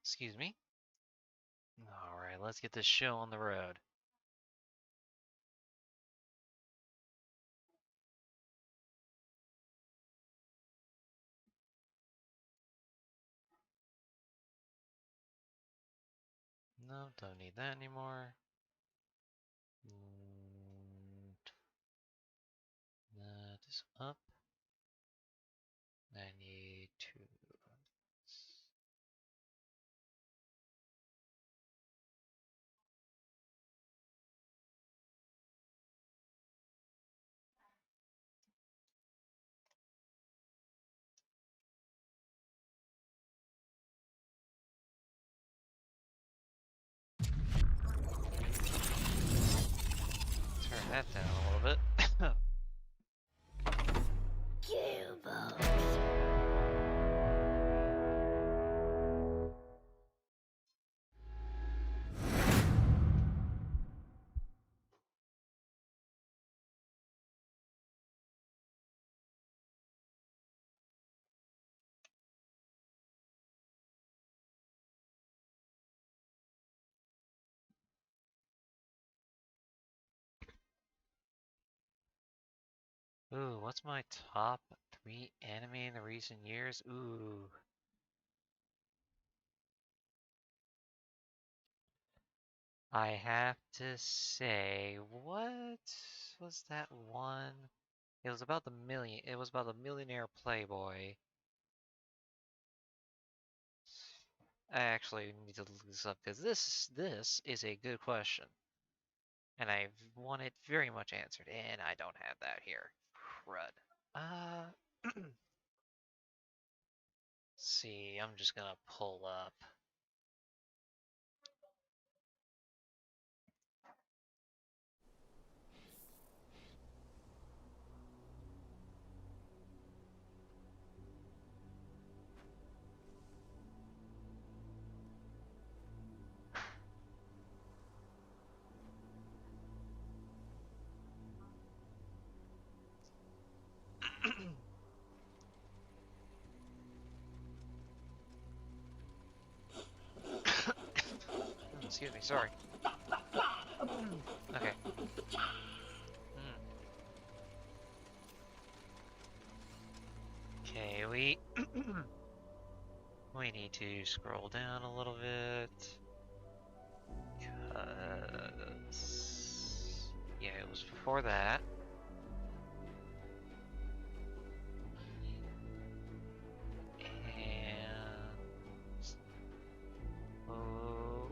Excuse me. Alright, let's get this show on the road. No, don't need that anymore. That is up. I need to... turn that down a little bit. Ooh, what's my top 3 anime in the recent years? Ooh. I have to say, what was that one? It was about the millionaire playboy. I actually need to look this up because this is a good question. And I want it very much answered, and I don't have that here. Crud. Let's see, I'm just gonna pull up. Excuse me, sorry. Okay. Okay, we need to scroll down a little bit. Cause yeah, it was before that. And oh,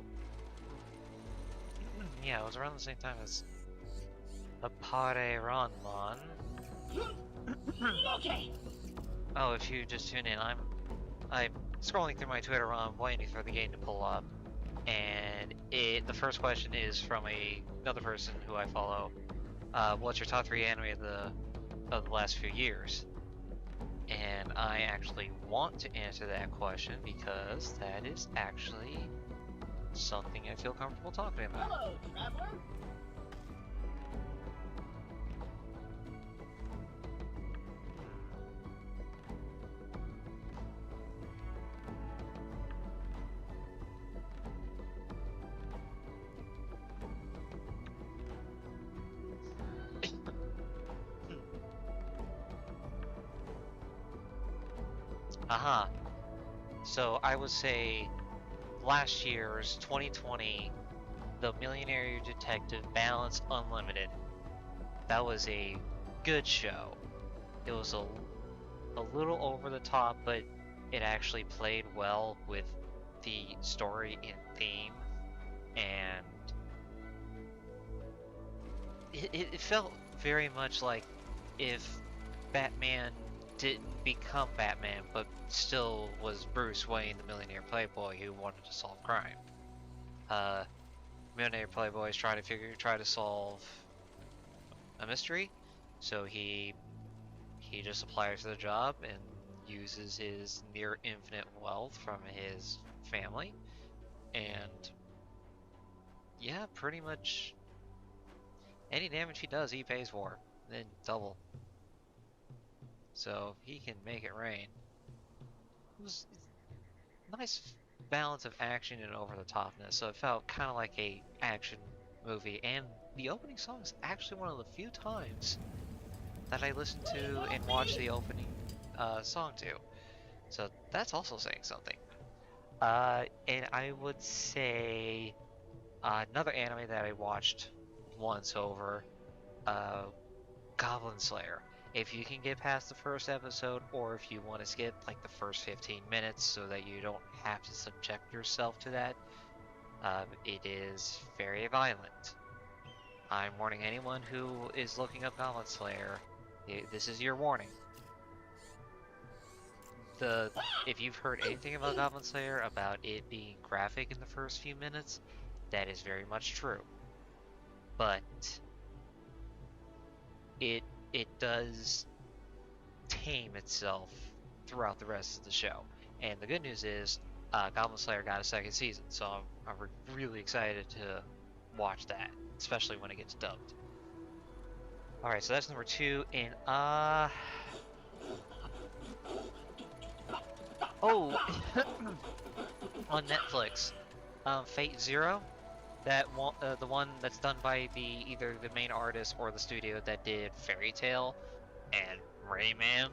yeah, it was around the same time as Apare Ranman. Okay. Oh, if you just tune in, I'm scrolling through my Twitter while I'm waiting for the game to pull up, and the first question is from another person who I follow. What's your top 3 anime of the last few years? And I actually want to answer that question because that is actually something I feel comfortable talking about. Hello, traveler. Aha. So I would say last year's 2020, The Millionaire Detective Balance Unlimited. That was a good show. It was a little over the top, but it actually played well with the story and theme, and it felt very much like if Batman didn't become Batman, but still was Bruce Wayne, the millionaire playboy who wanted to solve crime. Uh, millionaire playboy is try to solve a mystery, so he just applies for the job and uses his near infinite wealth from his family, and yeah, pretty much any damage he does, he pays for, then double. So he can make it rain. It was nice, balance of action and over the topness, so it felt kind of like a action movie. And the opening song is actually one of the few times that I listened to and watched the opening song to. So that's also saying something. And I would say another anime that I watched once over, uh, Goblin Slayer. If you can get past the first episode, or if you want to skip like the first 15 minutes so that you don't have to subject yourself to that, it is very violent. I'm warning anyone who is looking up Goblin Slayer. This is your warning. The If you've heard anything about Goblin Slayer about it being graphic in the first few minutes, that is very much true. But it it does tame itself throughout the rest of the show. And the good news is, Goblin Slayer got a second season, so I'm really excited to watch that, especially when it gets dubbed. All right, so that's number two. And oh, on Netflix, Fate Zero. That one, the one that's done by either the main artist or the studio that did Fairy Tail and Rayman,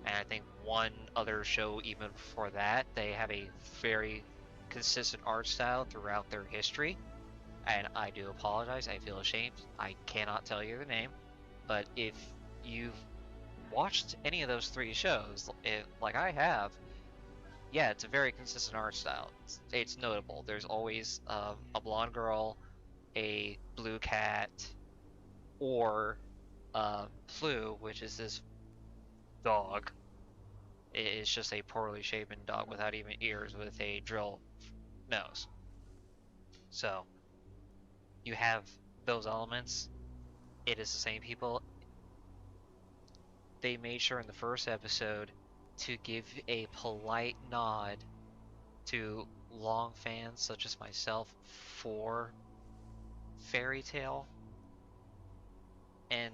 and I think one other show even before that. They have a very consistent art style throughout their history, and I do apologize. I feel ashamed. I cannot tell you the name, but if you've watched any of those three shows, like I have, yeah, it's a very consistent art style. It's notable. There's always a blonde girl, a blue cat, or Flu, which is this dog. It's just a poorly shapen dog without even ears with a drill nose. So you have those elements. It is the same people. They made sure in the first episode to give a polite nod to long fans such as myself for Fairy Tail and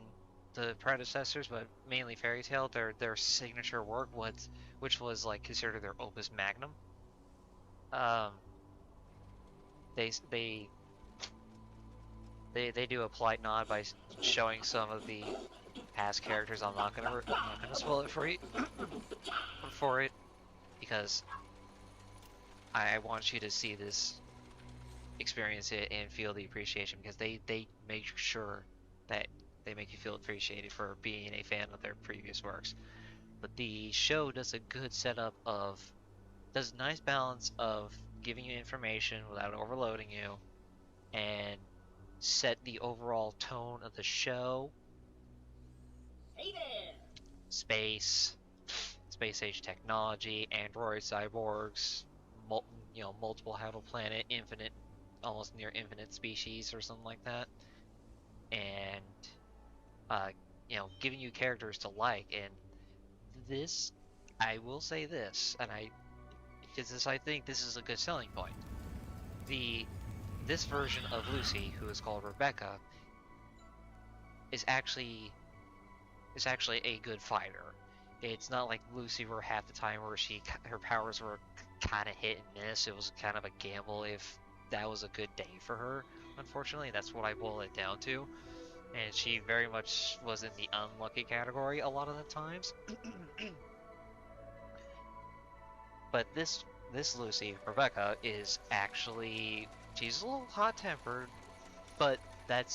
the predecessors, but mainly Fairy Tail. Their signature work was, which was like considered their opus magnum. Um, they they they do a polite nod by showing some of the past characters. I'm not gonna spoil it for you for it because I want you to see this, experience it, and feel the appreciation, because they make sure that they make you feel appreciated for being a fan of their previous works. But the show does a good setup of does a nice balance of giving you information without overloading you, and set the overall tone of the show. Hey there! Space, space age technology, android cyborgs, multiple habitable planet, infinite, almost near infinite species or something like that, and uh, giving you characters to like. And this, I will say this, and I think this is a good selling point. This version of Lucy, who is called Rebecca, is actually a good fighter. It's not like Lucy were half the time where her powers were kind of hit and miss. It was kind of a gamble if that was a good day for her. Unfortunately, that's what I boil it down to. And she very much was in the unlucky category a lot of the times. But this Lucy, Rebecca, is actually, she's a little hot-tempered, but I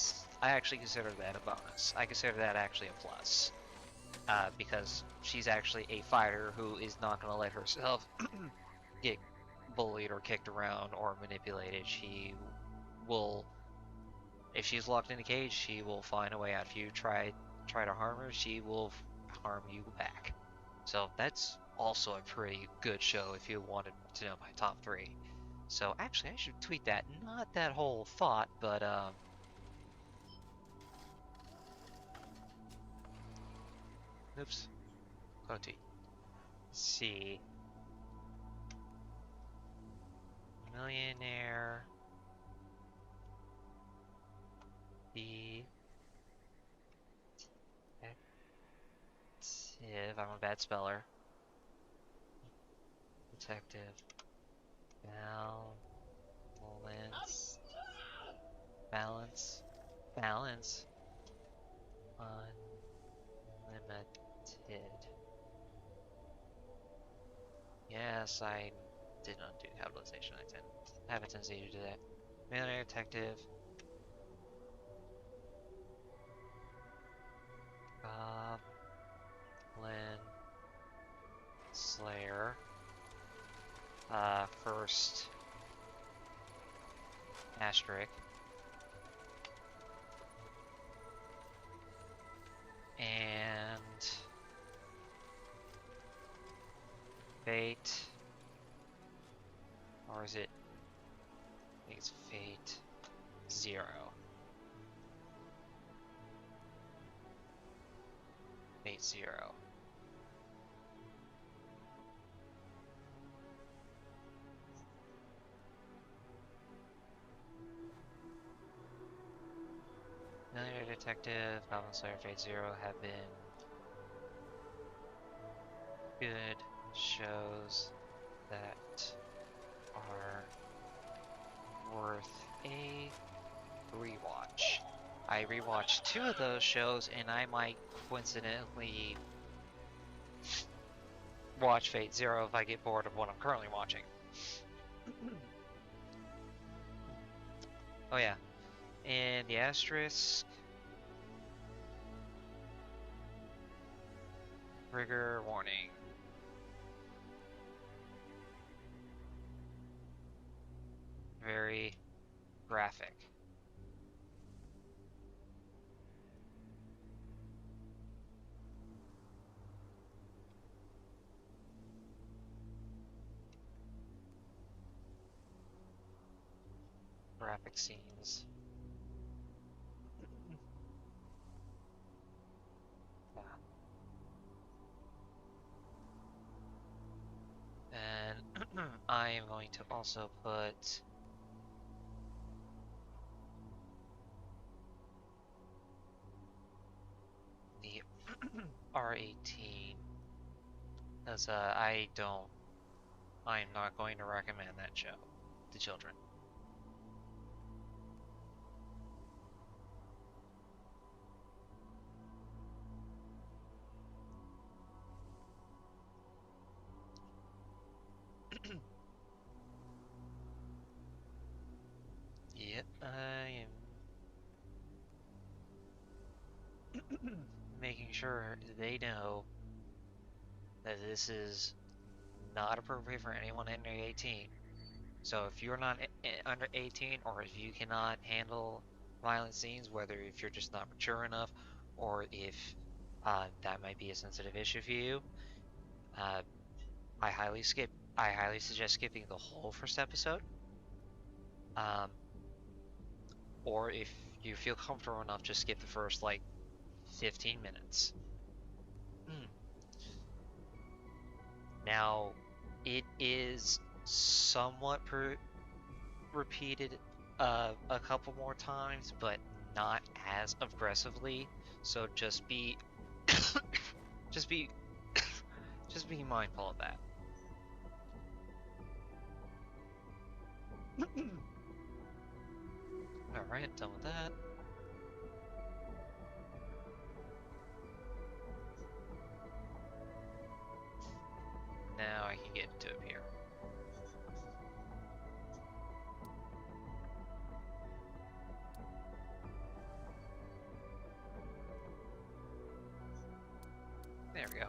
actually consider that a bonus. I consider that actually a plus. Because she's actually a fighter who is not going to let herself get bullied or kicked around or manipulated. She will, if she's locked in a cage, she will find a way out. If you try to harm her, she will harm you back. So that's also a pretty good show if you wanted to know my top three. So actually, I should tweet that. Not that whole thought, but oops. Let's see. Millionaire. The Detective. I'm a bad speller. Detective. Balance. Balance. Balance. Unlimited. Yes, I did not do capitalization. I have a tendency to do that. Millionaire detective. Goblin Slayer. First asterisk. And Fate. Or is it? I think it's Fate 0. Fate 0. Millionaire Detective, Goblin Slayer, Fate 0 have been good shows that are worth a rewatch. I rewatched 2 of those shows, and I might coincidentally watch Fate 0 if I get bored of what I'm currently watching. Oh yeah, and the asterisk, trigger warning. Very graphic. Graphic scenes. Yeah. And I am going to also put the R18 as I'm not going to recommend that show to children. Yep, I am making sure they know that this is not appropriate for anyone under 18. So if you're not under 18, or if you cannot handle violent scenes, whether if you're just not mature enough, or if that might be a sensitive issue for you, uh, I highly suggest skipping the whole first episode. Or if you feel comfortable enough, just skip the first like 15 minutes. Now, it is somewhat repeated a couple more times, but not as aggressively. So just be, just be, just be mindful of that. All right, done with that. Now I can get into it here. There we go.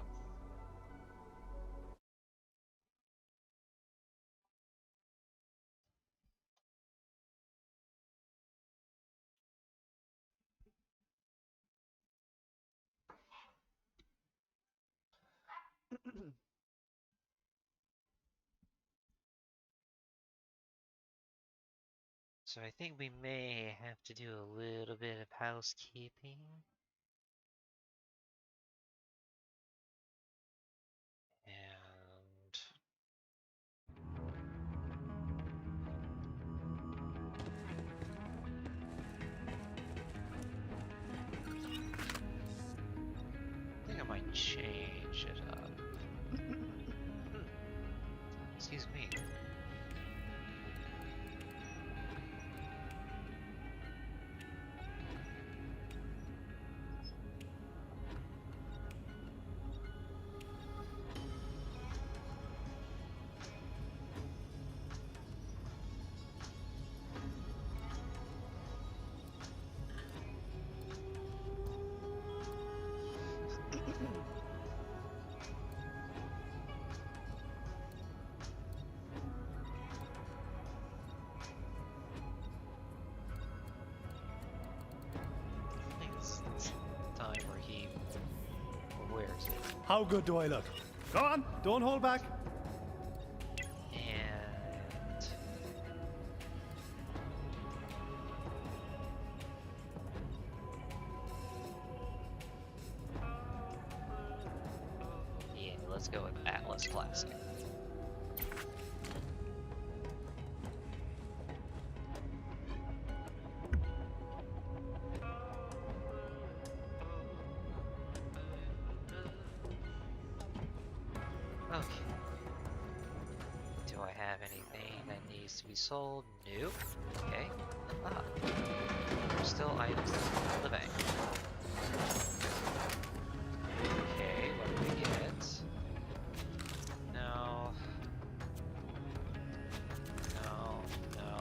So I think we may have to do a little bit of housekeeping. And I think I might change it up. Excuse me. How good do I look? Go on, don't hold back. And yeah, let's go with Atlas Classic. Okay. Do I have anything that needs to be sold? Nope. Okay. Ah. There's still items in the bank. Okay, what do we get? No. No. No.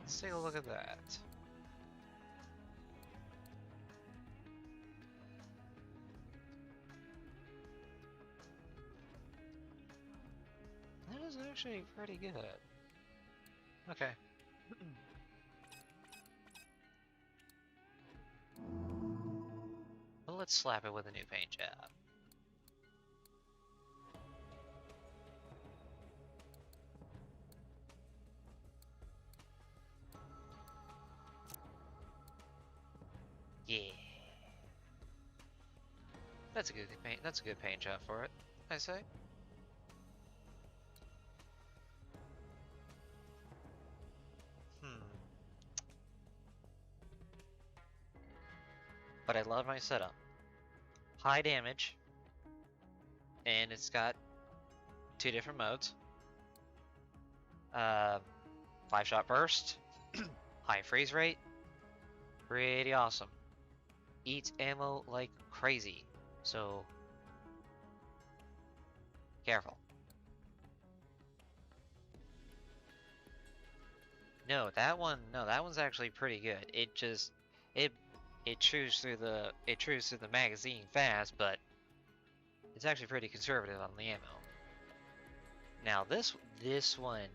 Let's take a look at that. That is actually pretty good. Okay. Well, let's slap it with a new paint job. Yeah. That's a good paint. That's a good paint job for it, I say. But I love my setup. High damage, and it's got 2 different modes. 5-shot burst, high freeze rate, pretty awesome. Eats ammo like crazy, so careful. No, that one's actually pretty good. It just it chews through the magazine fast, but it's actually pretty conservative on the ammo. Now this one,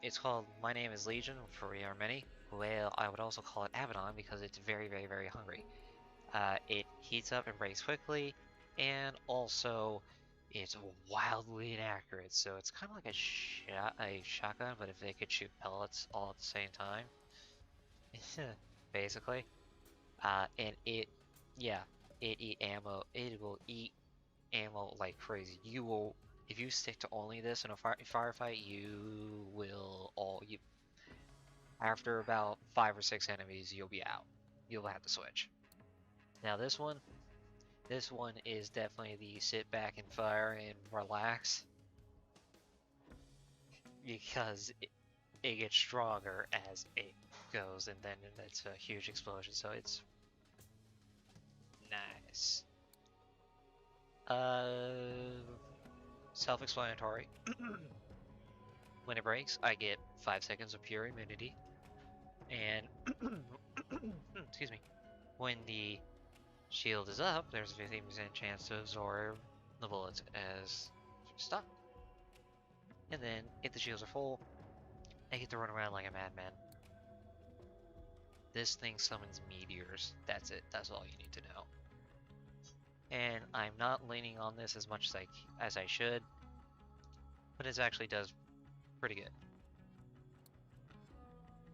it's called My Name is Legion, for we are many. Well, I would also call it Abaddon because it's very, very, very hungry. It heats up and breaks quickly, and also it's wildly inaccurate. So it's kind of like a shotgun, but if they could shoot pellets all at the same time, basically. And it eat ammo. It will eat ammo like crazy. You will, if you stick to only this in a firefight, after about 5 or 6 enemies, you'll be out. You'll have to switch. Now this one is definitely the sit back and fire and relax, because it gets stronger as it goes, and then it's a huge explosion, so it's nice. Self-explanatory. When it breaks, I get 5 seconds of pure immunity, and excuse me, when the shield is up, there's a 15% chance to absorb the bullets as stop. And then, if the shields are full, I get to run around like a madman. This thing summons meteors. That's it. That's all you need to know. And I'm not leaning on this as much as I should, but it actually does pretty good.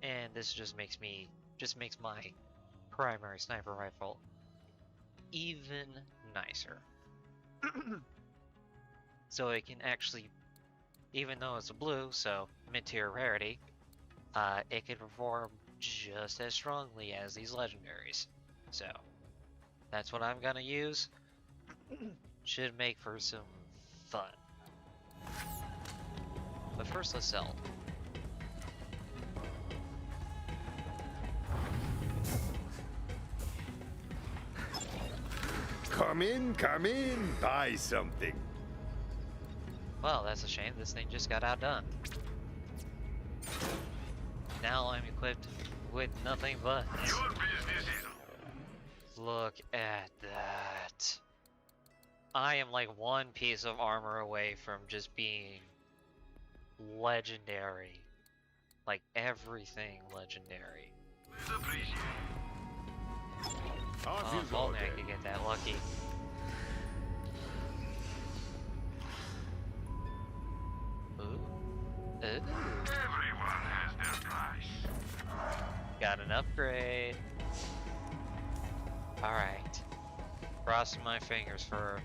And this just makes my primary sniper rifle even nicer. So it can actually, even though it's a blue, so mid-tier rarity, it can perform just as strongly as these legendaries. So that's what I'm gonna use. Should make for some fun. But first, let's sell. Come in, buy something. Well, that's a shame. This thing just got outdone. Now I'm equipped with nothing but... Your business is... Look at that. I am like one piece of armor away from just being legendary. Like everything legendary. Off Oh, you if go only I then. could get that lucky. Ooh. Ooh. Everyone has their price. Got an upgrade. Alright. Crossing my fingers for...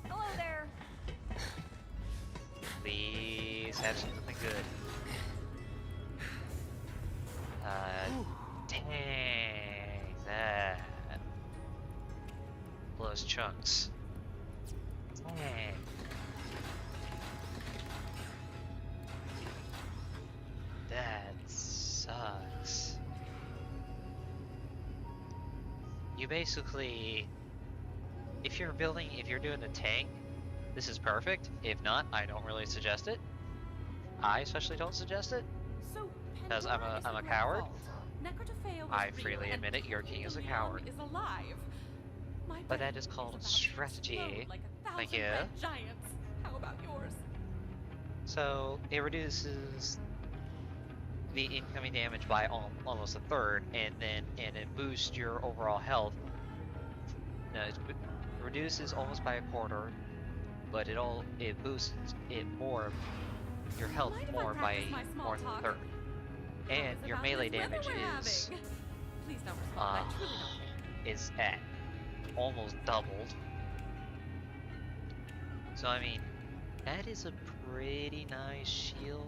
Hello there. Please have something good. Dang that. Blows chunks. Dang. That sucks. You basically, if you're doing a tank, this is perfect. If not, I don't really suggest it. I especially don't suggest it. So, 'Cause I'm Pandora a- is I'm the a Great coward. Vault. Necrotophaea was I real, freely and admit it, your Typhon king is a DeLeon coward. is alive. My But that brain is called about to strategy. explode like a Thank thousand you. red giants. How about yours? So it reduces the incoming damage by almost a third, and it boosts your overall health. No, it reduces almost by a quarter, but it boosts it more, your health Mind if I more by practice my small more than a talk? third. How And is your about melee this weather damage we're is having? Please don't respond. I truly don't care. is at almost doubled. So I mean, that is a pretty nice shield.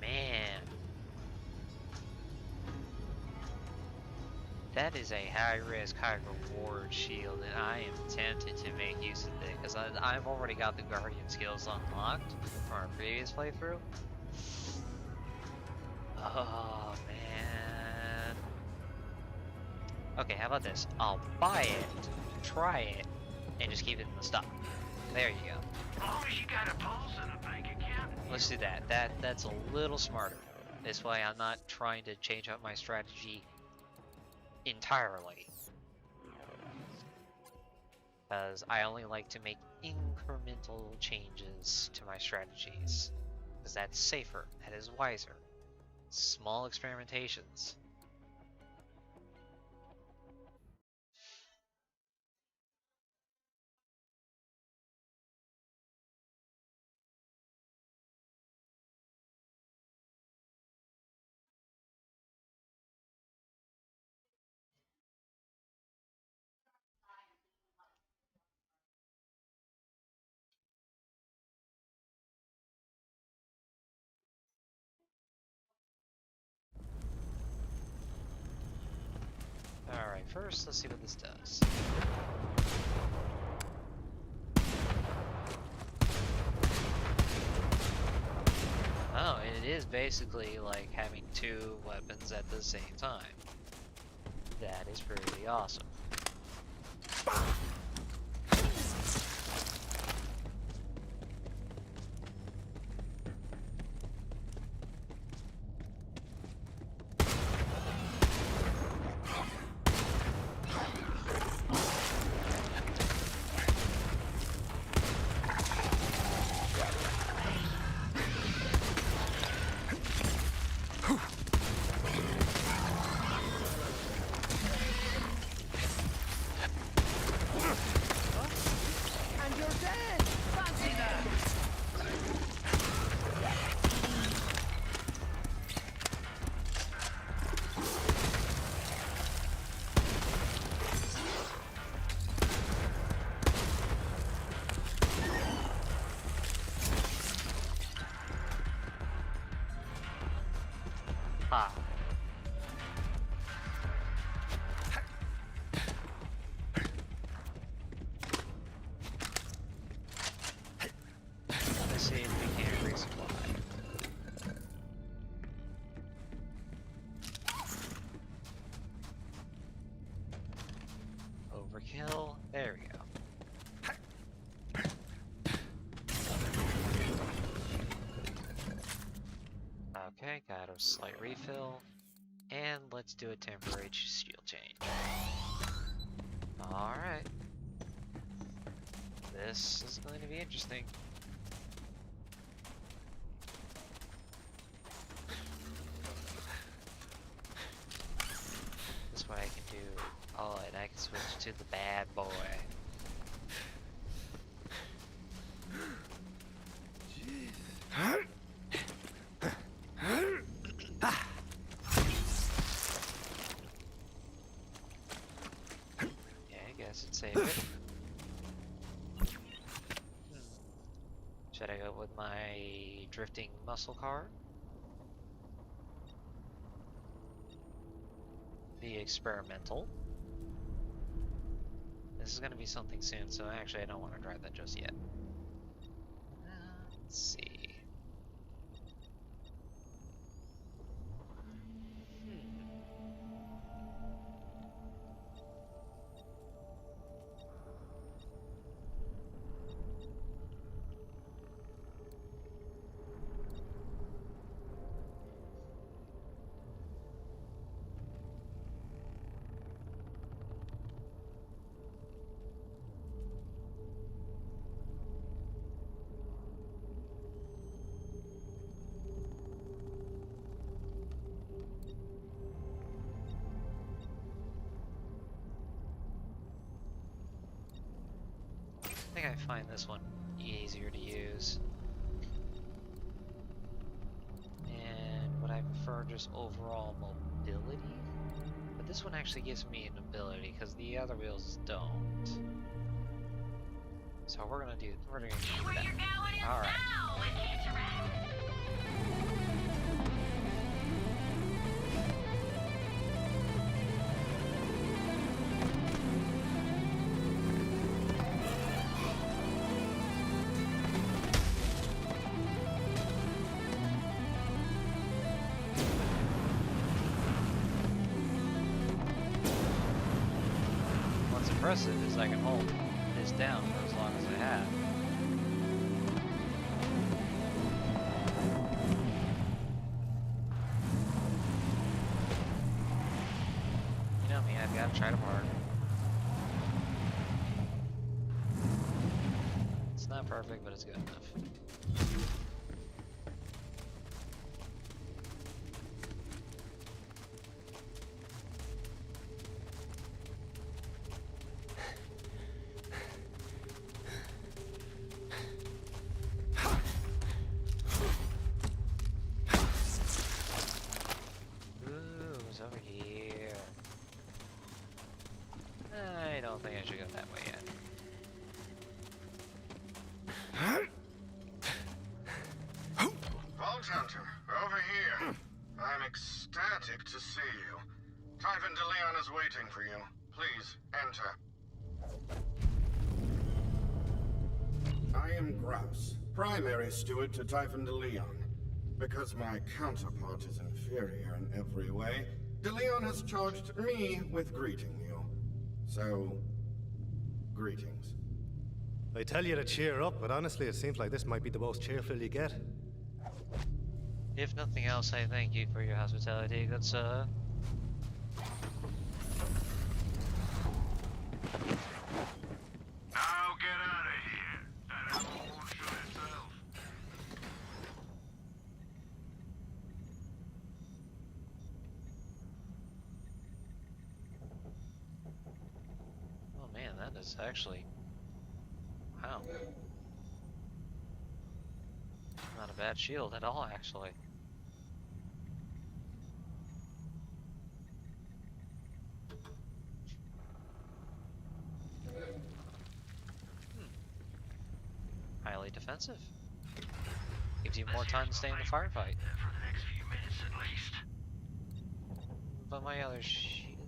Man, that is a high risk, high reward shield, and I am tempted to make use of it because I've already got the Guardian skills unlocked from our previous playthrough. Oh man. Okay, how about this? I'll buy it, try it, and just keep it in the stock. There you go. As long as you got a pulse and a bank account. Let's do that. That's a little smarter. This way I'm not trying to change up my strategy entirely. Because I only like to make incremental changes to my strategies. Because that's safer, that is wiser. Small experimentations. Alright, first let's see what this does. Oh, it is basically like having two weapons at the same time. That is pretty awesome. And you're dead! Fancy that! Ha. Let's see if we can resupply. Overkill. There we go. Okay, got a slight refill. And let's do a temporary shield change. Alright. This is going to be interesting. Switch to the bad boy. Yeah, I guess it's save it. Should I go with my drifting muscle car? The experimental. This is gonna be something soon, so actually I don't want to drive that just yet. Let's see. I think I find this one easier to use. And would I prefer just overall mobility? But this one actually gives me an ability because the other wheels don't. So we're gonna do that. Alright. What's impressive is I can hold this down for as long as I have. You know me, I've got to try to park. It's not perfect, but it's good enough. Ooh, over here. I don't think I should go that way yet. Vault Hunter, over here. I'm ecstatic to see you. Typhon DeLeon is waiting for you. Please, enter. I am Grouse, primary steward to Typhon DeLeon. Because my counterpart is inferior in every way, DeLeon has charged me with greeting you. So, greetings. I tell you to cheer up, but honestly, it seems like this might be the most cheerful you get. If nothing else, I thank you for your hospitality, good sir. Now get out of here. That animal won't shoot itself. Oh man, that is actually... Wow. Not a bad shield at all, actually. Highly defensive. Gives you more time to stay in the firefight. For the next few minutes at least. But my other shield...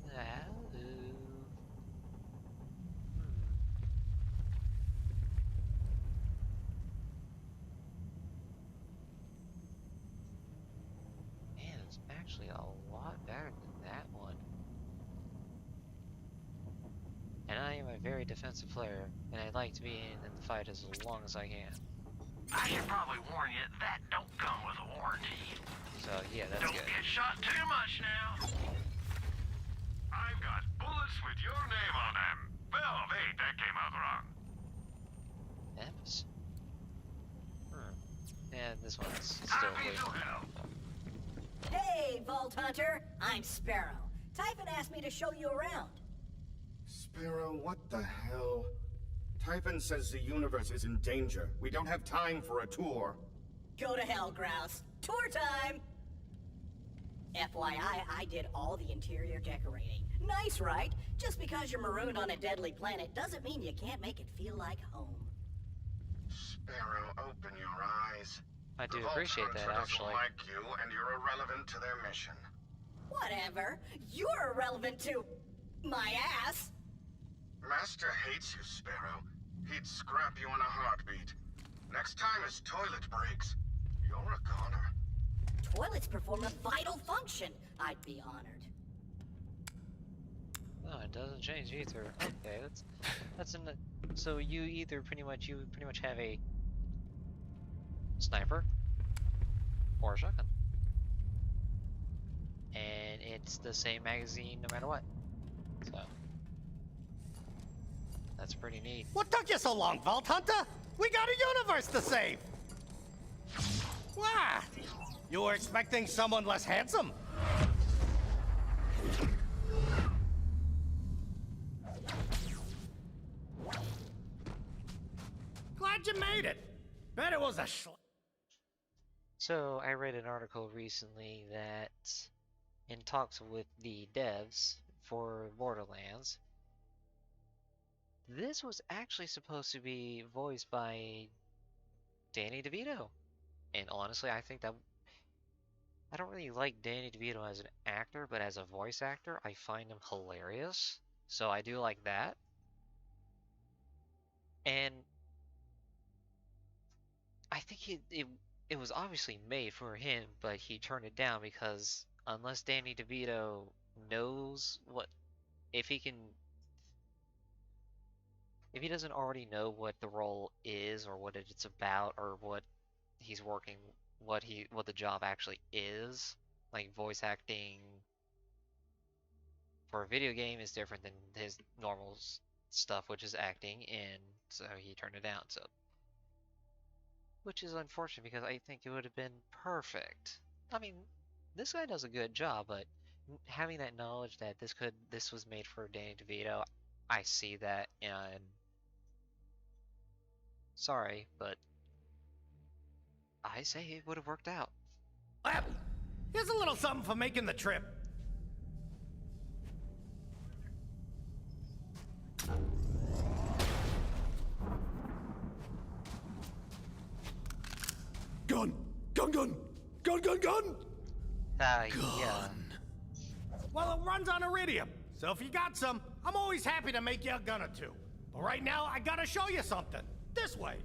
Man, it's actually a lot better than that one. And I am a very defensive player, and I'd like to be in the fight as long as I can. I should probably warn you, that don't come with a warranty. So yeah, that's Don't good. get shot too much now. I've got bullets with your name on them. Well, wait, that came out wrong. Eps. And this one's still Happy waiting. to help. Hey, Vault Hunter! I'm Sparrow. Typhon asked me to show you around. Sparrow, what the hell? Typhon says the universe is in danger. We don't have time for a tour. Go to hell, Grouse. Tour time! FYI, I did all the interior decorating. Nice, right? Just because you're marooned on a deadly planet doesn't mean you can't make it feel like home. Sparrow, open your eyes. I do The appreciate Vault that, Hunter actually. doesn't like you, and you're irrelevant to their mission. Whatever. You're irrelevant to my ass. Master hates you, Sparrow. He'd scrap you in a heartbeat. Next time his toilet breaks, you're a goner. Toilets perform a vital function. I'd be honored. Oh, it doesn't change either. Okay, that's an. So you pretty much have a sniper or a shotgun, and it's the same magazine no matter what. So that's pretty neat. What took you so long, Vault Hunter? We got a universe to save! What? You were expecting someone less handsome? Glad you made it. Bet it was a So I read an article recently that in talks with the devs for Borderlands, this was actually supposed to be voiced by Danny DeVito. And honestly, I think that I don't really like Danny DeVito as an actor, but as a voice actor, I find him hilarious. So I do like that. And I think it was obviously made for him, but he turned it down because unless Danny DeVito knows if he doesn't already know what the role is or what it's about or what he's working, what the job actually is, like voice acting for a video game is different than his normal stuff, which is acting, and so he turned it down. So, which is unfortunate because I think it would have been perfect. I mean, this guy does a good job, but having that knowledge that this was made for Danny DeVito, I see that, and sorry, but I say it would have worked out. Here's a little something for making the trip. Gun! Gun, gun! Gun, gun, gun! Yeah. Well, it runs on iridium, so if you got some, I'm always happy to make you a gun or two. But right now, I gotta show you something. This way.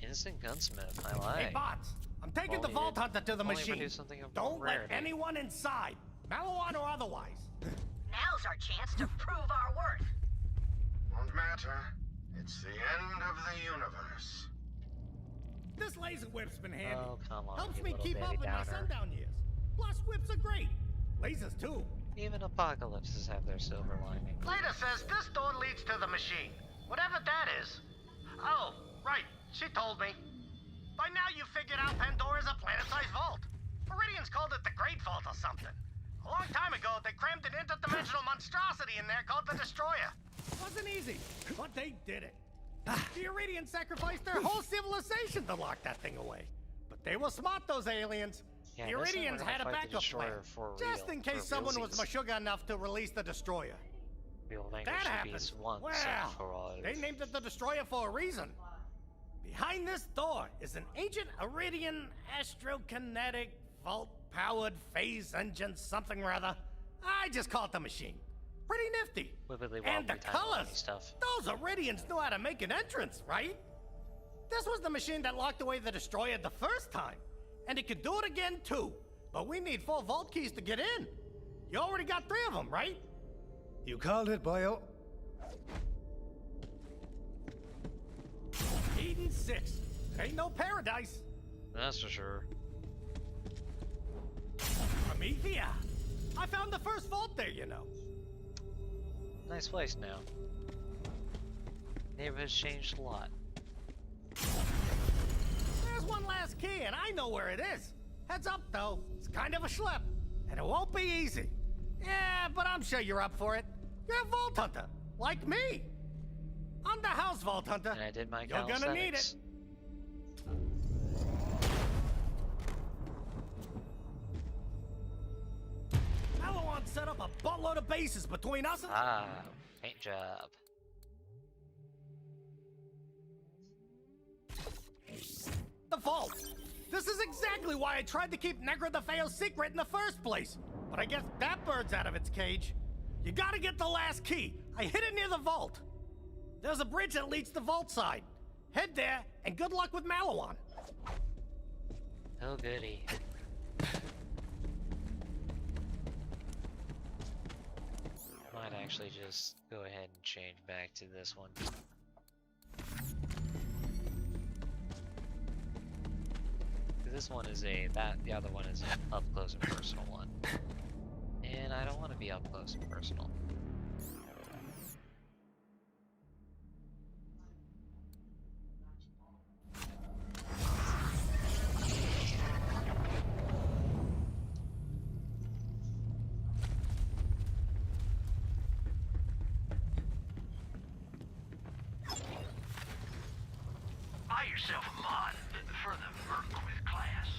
Instant gunsmith, I like. Hey, bots, I'm taking the Only Vault if- Hunter to the only if I machine. do something of Don't let rarity. anyone inside, Malawan or otherwise. Now's our chance to prove our worth. Won't matter. It's the end of the universe. This laser whip's been handy. Oh, come on, Helps you me little keep up Debbie in my Downer. sundown years. Plus, whips are great. Lasers, too. Even apocalypses have their silver lining. Leda says this door leads to the machine. Whatever that is. Oh, right. She told me. By now you figured out Pandora's a planet-sized vault. Meridians called it the Great Vault or something. A long time ago, they crammed an interdimensional monstrosity in there called the Destroyer. Wasn't easy, but they did it. The Iridians sacrificed their whole civilization to lock that thing away. But they were smart, those aliens. Yeah, The this time we're Iridians gonna had a fight the backup plan, Destroyer for just real, in case for someone was realsies. mashuga enough to release the Destroyer. We'll That vanquish the happened. beast once Well, and for all. they named it the Destroyer for a reason. Behind this door is an ancient Iridian astrokinetic vault-powered phase engine something or other. I just call it the machine. Pretty nifty. Wibbly And the wobbly colors. stuff. Those Iridians knew how to make an entrance, right? This was the machine that locked away the Destroyer the first time. And it could do it again, too. But we need 4 vault keys to get in. You already got 3 of them, right? You called it, boyo. Eden 6. Ain't no paradise. That's for sure. Promethea. I found the first vault there, you know. Nice place now. Neighborhood's changed a lot. There's one last key, and I know where it is. Heads up, though. It's kind of a schlep, and it won't be easy. Yeah, but I'm sure you're up for it. You're a Vault Hunter. Like me. I'm the house vault hunter. And I did my You're gonna need it. calisthenics. Maliwan set up a buttload of bases between us and... Ah, paint job. the vault. This is exactly why I tried to keep Negra the Feo's secret in the first place. But I guess that bird's out of its cage. You gotta get the last key. I hid it near the vault. There's a bridge that leads to the vault side. Head there, and good luck with Maliwan. Oh goody. Might actually just go ahead and change back to this one. This one is the other one is an up close and personal one. And I don't want to be up close and personal. Buy yourself a mod for the merc with class.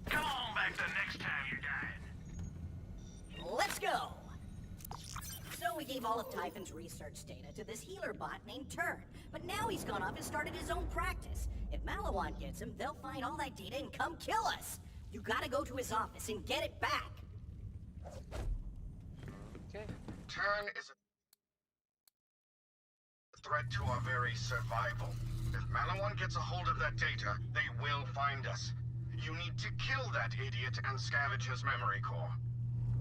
Come on back the next time you're dying. Let's go! So we gave all of Typhon's research data to this healer bot named Turn, but now he's gone off and started his own practice. If Maliwan gets him, they'll find all that data and come kill us. You gotta go to his office and get it back. Okay. Turn is a threat to our very survival. If Maliwan gets a hold of that data, they will find us. You need to kill that idiot and scavenge his memory core.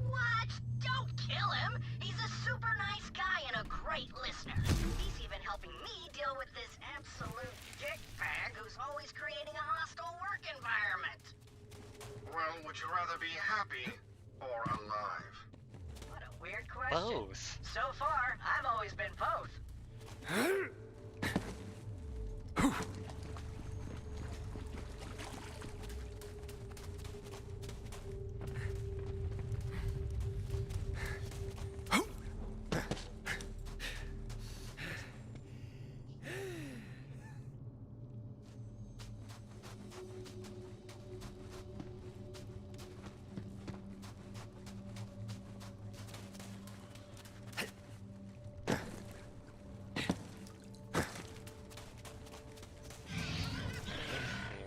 What? Don't kill him! He's a super nice guy and a great listener. He's even helping me deal with this absolute dickbag who's always creating a hostile work environment. Well, would you rather be happy or alive? What a weird question. Both. So far, I've always been both. Here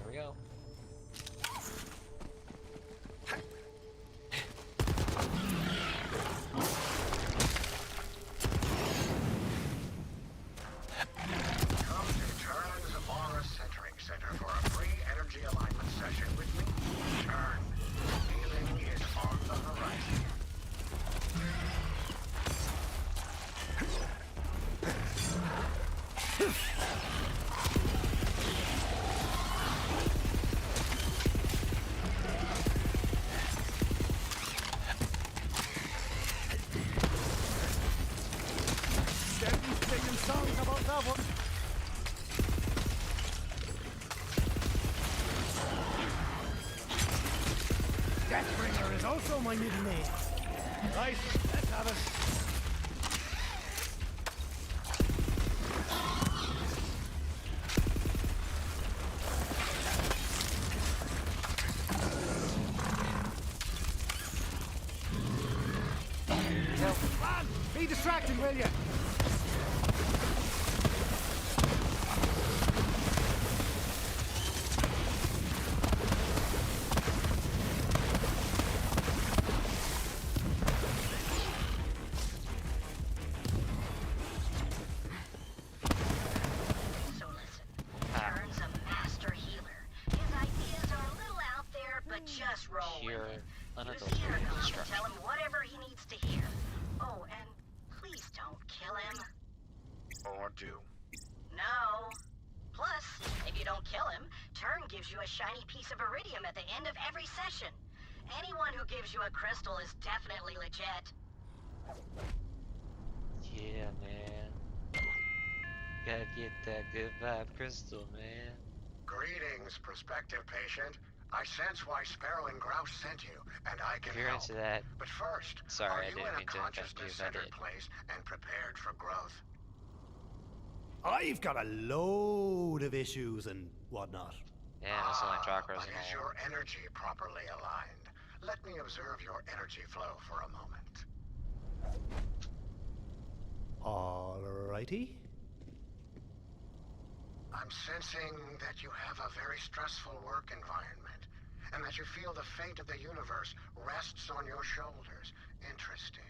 we go. Come to Turn's Aura Centering Center for a free energy alignment session with me. Turn. Healing is on the horizon. Don't be singing songs about that one. Deathbringer is also my middle name. Right, let's have it. Man, be distracted, will you? So listen, Turn's a master healer. His ideas are a little out there, but just roll with Pure, it. Use unadulterated intercom to destruction. tell him whatever he needs to hear. Oh, and please don't kill him. Or do. No. Plus, if you don't kill him, Turn gives you a shiny piece of iridium at the end of every session. Anyone who gives you a crystal is definitely legit. Yeah, man. Gotta get that good vibe crystal, man. Greetings, prospective patient. I sense why Sparrow and Grouse sent you, and I can If you're help. into that, But first, sorry, are I you didn't in a mean to offend you, but I consciousness-centered did. place and prepared for growth? I've got a load of issues and whatnot. Yeah, that's only chakras But and is all. your energy properly aligned? Let me observe your energy flow for a moment. Alrighty. I'm sensing that you have a very stressful work environment, and that you feel the fate of the universe rests on your shoulders. Interesting.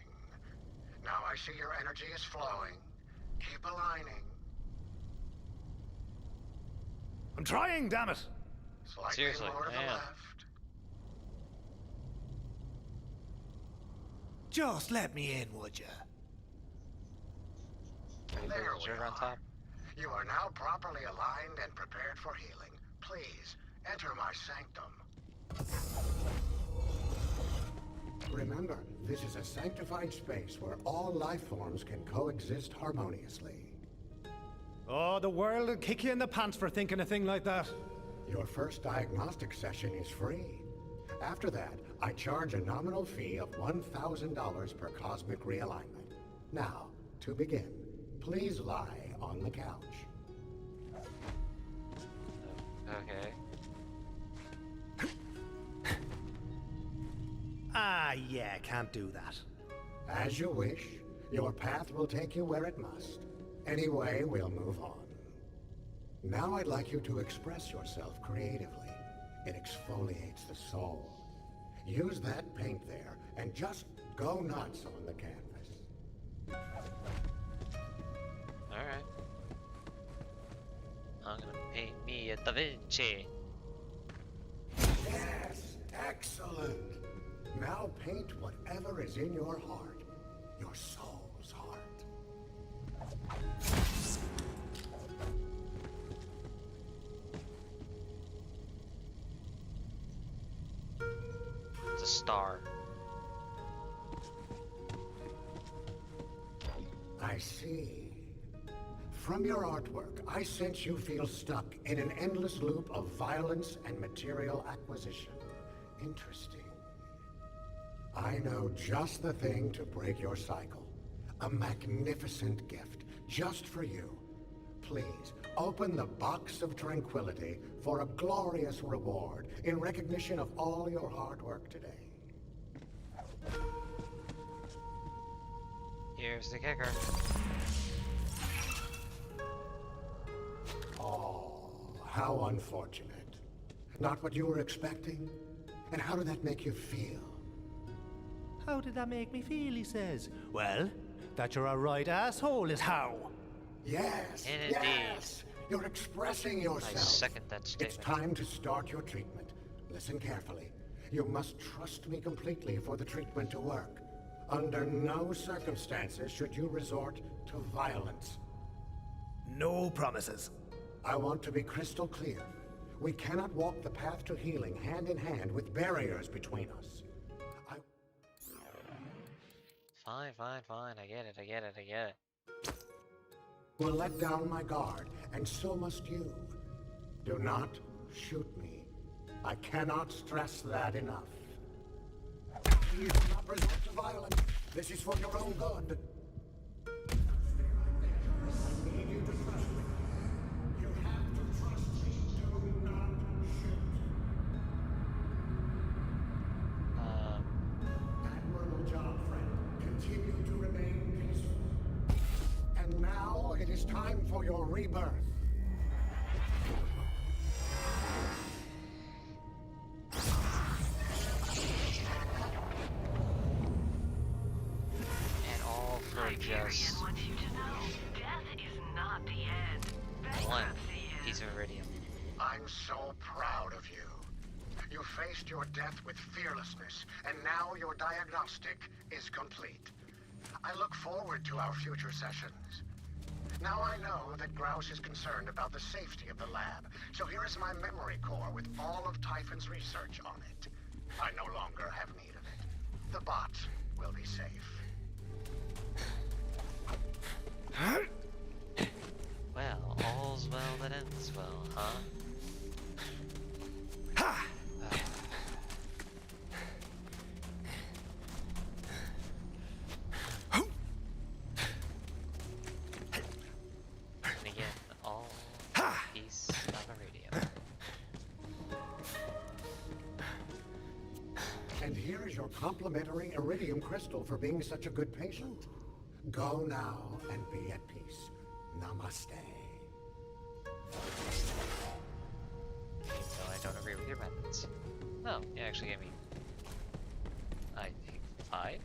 Now I see your energy is flowing. Keep aligning. I'm trying, damn it! Slightly Seriously, more to the yeah. left. Just let me in, would ya? There we Sugar on are. top. You are now properly aligned and prepared for healing. Please, enter my sanctum. Remember, this is a sanctified space where all life forms can coexist harmoniously. Oh, the world will kick you in the pants for thinking a thing like that. Your first diagnostic session is free. After that, I charge a nominal fee of $1,000 per cosmic realignment. Now, to begin, please lie on the couch. Okay. Ah, yeah, can't do that. As you wish, your path will take you where it must. Anyway, we'll move on. Now I'd like you to express yourself creatively. It exfoliates the soul. Use that paint there, and just go nuts on the canvas. Alright. I'm gonna paint me a Da Vinci. Yes, excellent. Now paint whatever is in your heart, your soul's heart. It's a star. I see. From your artwork, I sense you feel stuck in an endless loop of violence and material acquisition. Interesting. I know just the thing to break your cycle. A magnificent gift, just for you. Please, open the box of tranquility for a glorious reward in recognition of all your hard work today. Here's the kicker. Oh, how unfortunate. Not what you were expecting? And how did that make you feel? How did that make me feel, he says. Well, that you're a right asshole is how. Yes, And indeed. yes! You're expressing I yourself. second that It's statement. time to start your treatment. Listen carefully. You must trust me completely for the treatment to work. Under no circumstances should you resort to violence. No promises. I want to be crystal clear. We cannot walk the path to healing hand in hand with barriers between us. Fine, fine, fine. I get it, I get it, I get it. Will let down my guard, and so must you. Do not shoot me. I cannot stress that enough. Please do not resort to violence. This is for your own good. I need you to trust me. You have to trust me. Do not shoot. Admirable job, friend. Continue to remain peaceful. And now it is time for your rebirth. And all for just wants you to know, death is not the end. one Bankruptcy is. piece of iridium. I'm so proud of you. You faced your death with fearlessness, and now your diagnostic is complete. I look forward to our future sessions. Now I know that Grouse is concerned about the safety of the lab, so here is my memory core with all of Typhon's research on it. I no longer have need of it. The bot will be safe. Well, all's well that ends well, huh? And here is your complimentary iridium crystal for being such a good patient. Go now and be at peace. Namaste. Even though I don't agree with your methods. No, you actually gave me, I think, 5?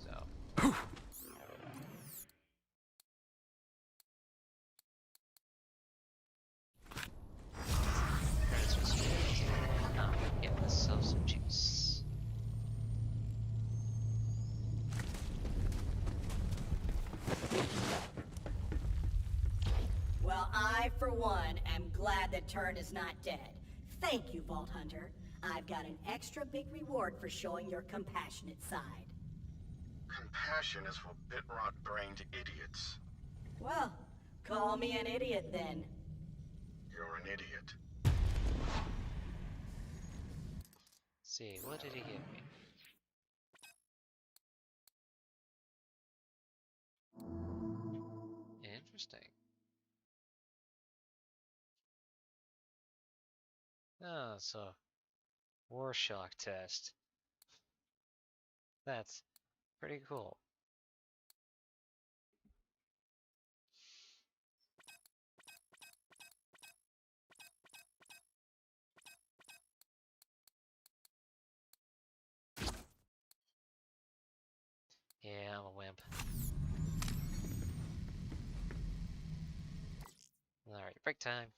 So... yeah, let's sell some juice. Well, I, for one, am glad that Turn is not dead. Thank you, Vault Hunter. I've got an extra big reward for showing your compassionate side. Compassion is for bit-rot-brained idiots. Well, call me an idiot then. You're an idiot. Let's see, what did he give me? Interesting. Oh, so war shock test. That's pretty cool. Yeah, I'm a wimp. Alright, break time.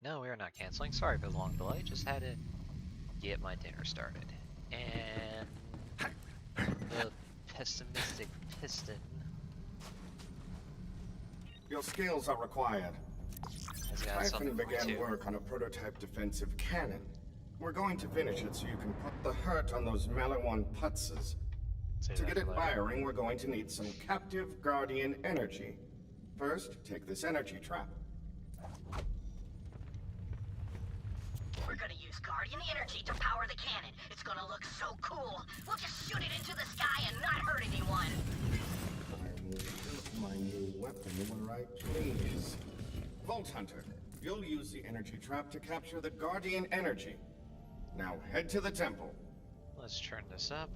No, we are not canceling. Sorry for the long delay. Just had to get my dinner started. And the pessimistic piston. Your skills are required. Has got Typhon something for me began too. work on a prototype defensive cannon. We're going to finish it so you can put the hurt on those Malawan putzes. Say To that get it later. firing, we're going to need some captive Guardian energy. First, take this energy trap. We're gonna use Guardian energy to power the cannon. It's gonna look so cool. We'll just shoot it into the sky and not hurt anyone. I will shoot my new weapon where I please. Vault Hunter, you'll use the energy trap to capture the Guardian energy. Now head to the temple. Let's turn this up.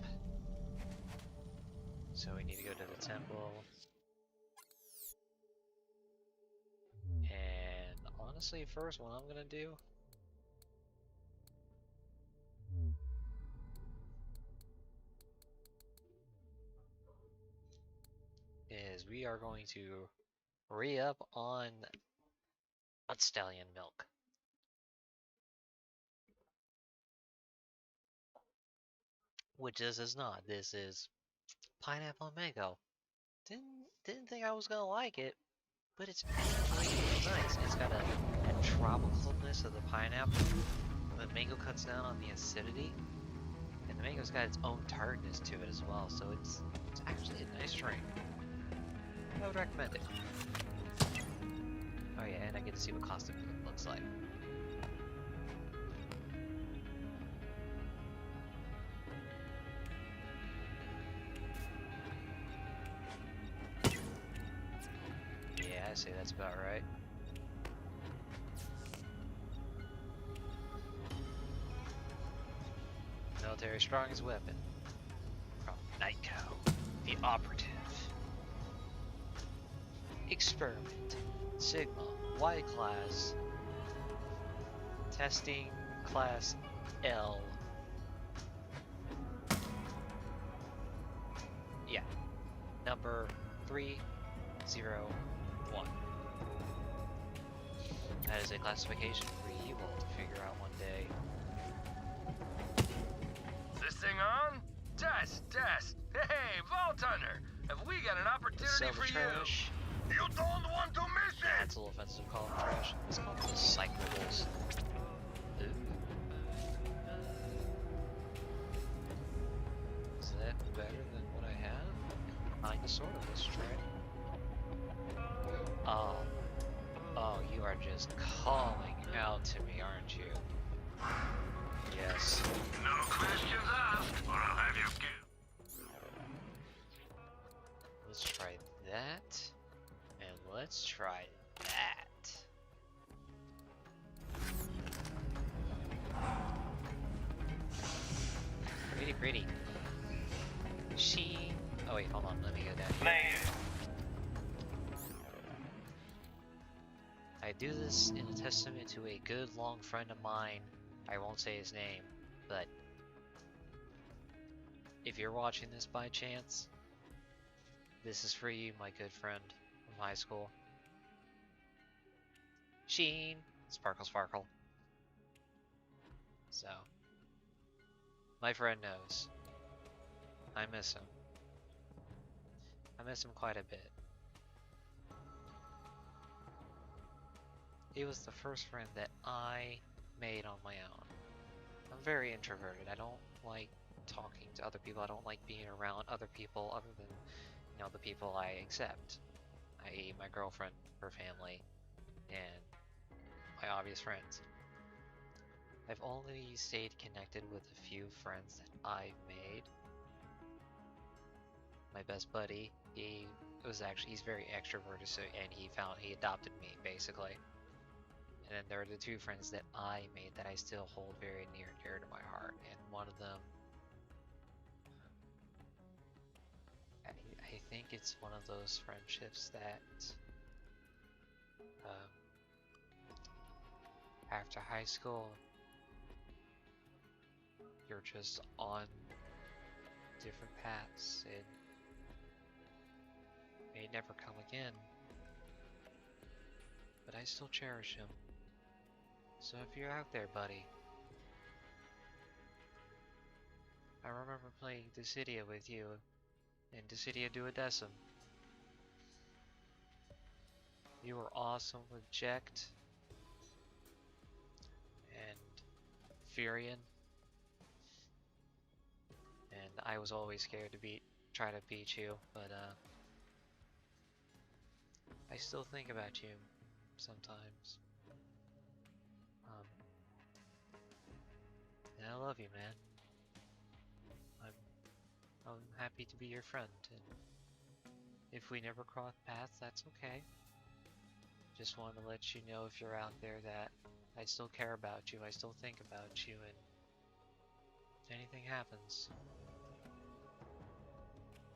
So we need to go to the temple. And honestly, first what I'm gonna do is we are going to re-up on stallion milk. Which this is not. This is pineapple and mango. Didn't think I was gonna like it, but it's really nice. It's got a tropicalness of the pineapple. The mango cuts down on the acidity, and the mango's got its own tartness to it as well. So it's actually a nice drink. I would recommend it. Oh yeah, and I get to see what costume it looks like. Yeah, I say that's about right. Military strongest weapon from Nightco, the operative. Experiment, Sigma, Y class, testing class L. Yeah, number 301. That is a classification for you all to figure out one day. Is this thing on? Test, test. Hey, Vault Hunter, have we got an opportunity Sell for the trash. you? You don't want to miss Yeah, it! it's a little offensive to call them trash. It's called recyclables. Ooh. Is that better than what I have? Kinda, sort of. Let's try it. Oh. Oh, you are just calling out to me, aren't you? Yes. No questions asked, or I'll have you killed. Let's try that. And let's try that. Pretty pretty. She... Oh wait, hold on, let me go down here. I do this in a testament to a good long friend of mine. I won't say his name, but if you're watching this by chance, this is for you, my good friend from high school. Sheen! Sparkle Sparkle. So, my friend knows. I miss him. I miss him quite a bit. He was the first friend that I made on my own. I'm very introverted. I don't like talking to other people. I don't like being around other people other than, you know, the people I accept. I.e. my girlfriend, her family, and my obvious friends. I've only stayed connected with a few friends that I've made. My best buddy, he's very extroverted, so, and he adopted me, basically. And then there are the two friends that I made that I still hold very near and dear to my heart. And one of them, I think it's one of those friendships that after high school, you're just on different paths and may never come again. But I still cherish him. So if you're out there, buddy, I remember playing Dissidia with you in Dissidia Duodecim. You were awesome with Jekt and Furion, and I was always scared to try to beat you, but I still think about you sometimes. And I love you, man. I'm happy to be your friend, and if we never cross paths, that's okay. Just want to let you know, if you're out there, that I still care about you, I still think about you, and if anything happens,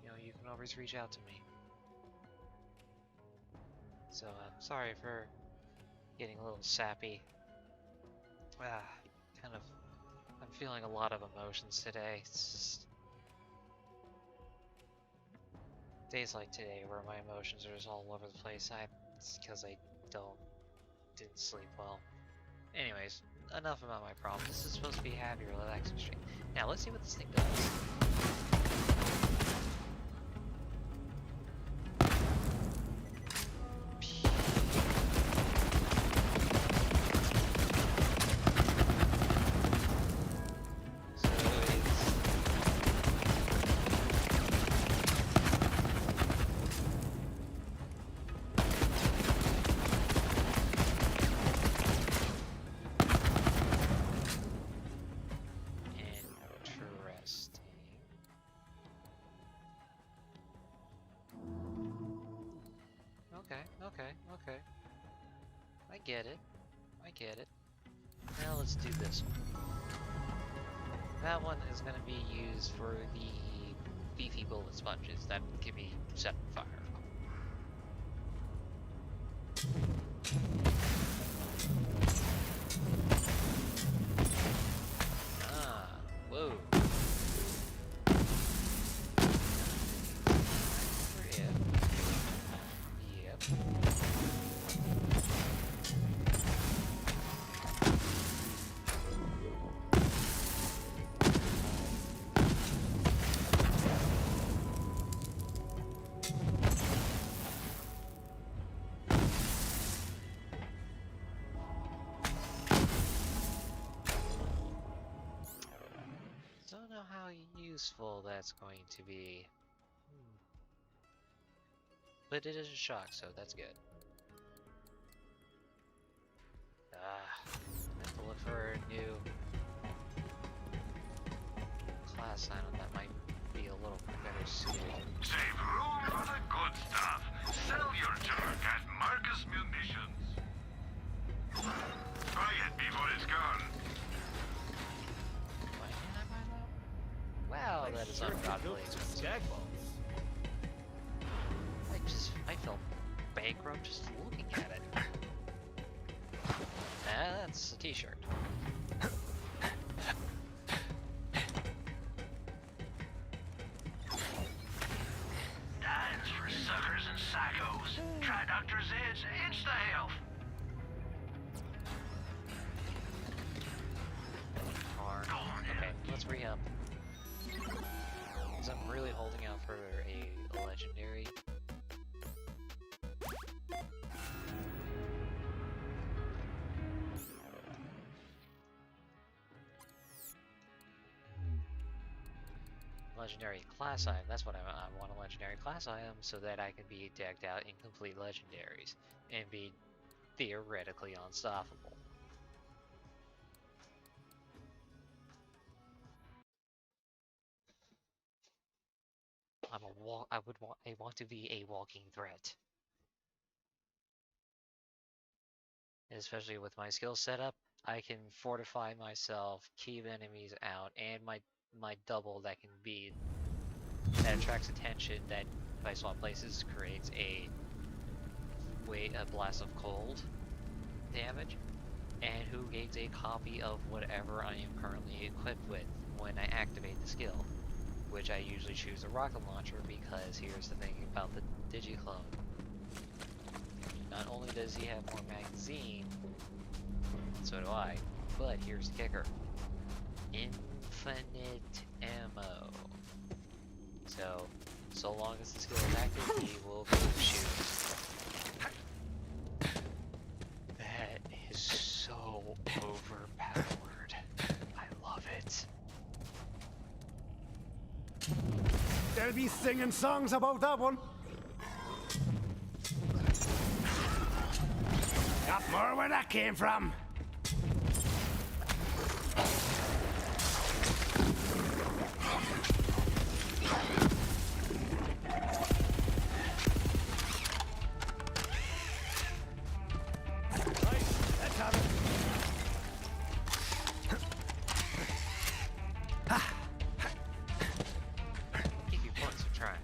you know, you can always reach out to me. So I'm sorry for getting a little sappy. I'm feeling a lot of emotions today. It's just days like today where my emotions are just all over the place. It's because I didn't sleep well. Anyways, enough about my problems. This is supposed to be a happy, relaxing stream. Now let's see what this thing does. Okay. I get it. Now let's do this one. That one is going to be used for the beefy bullet sponges that can be set on fire. Whoa. Yep. Don't know how useful that's going to be. But it is a shock, so that's good. I have to look for a new class item that might be a little better suited. Save room for the good stuff. Sell your junk at Marcus Munitions. Buy it before it's gone. Why didn't I buy that? Wow, that is ungodly expensive. I felt bankrupt just looking at it. That's a t-shirt. Dimes for suckers and psychos. Try Dr. Zed's Insta-Health. Okay, let's re-up. Because I'm really holding out for a legendary. Legendary class item, that's what I want, a legendary class item so that I can be decked out in complete legendaries and be theoretically unstoppable. I want to be a walking threat. And especially with my skill setup, I can fortify myself, keep enemies out, and my double that attracts attention, that if I swap places creates a blast of cold damage, and who gains a copy of whatever I am currently equipped with when I activate the skill, which I usually choose a rocket launcher because here's the thing about the Digiclone. Not only does he have more magazine, so do I. But here's the kicker. Infinite ammo. So long as the skill is active, he will go shoot. That is so overpowered. I love it. They'll be singing songs about that one. Got more where that came from. Right, let's have it. Give you points for trying.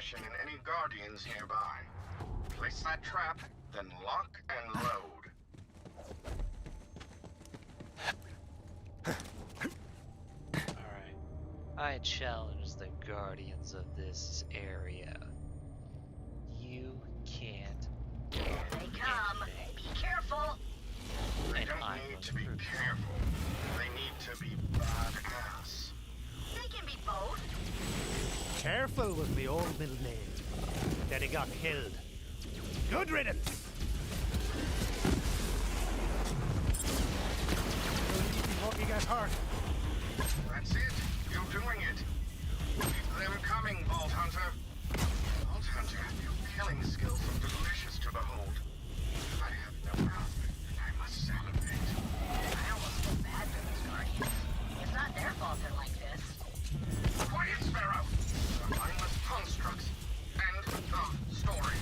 suppression in any Guardians nearby. Place that trap, then lock and load. Alright. I challenge the Guardians of this area. You can't. Here they come. Be careful. They don't need to be careful. They need to be badass. They can be both. Careful was my old middle name. Then he got killed. Good riddance! Hope you got hurt. That's it. You're doing it. Keep them coming, Vault Hunter. Vault Hunter, your killing skills are delicious to behold. I have no mouth, and I must salivate. I almost feel bad for these Guardians. It's not their fault they're like this. Quiet, Sparrow! The mindless constructs. End the story.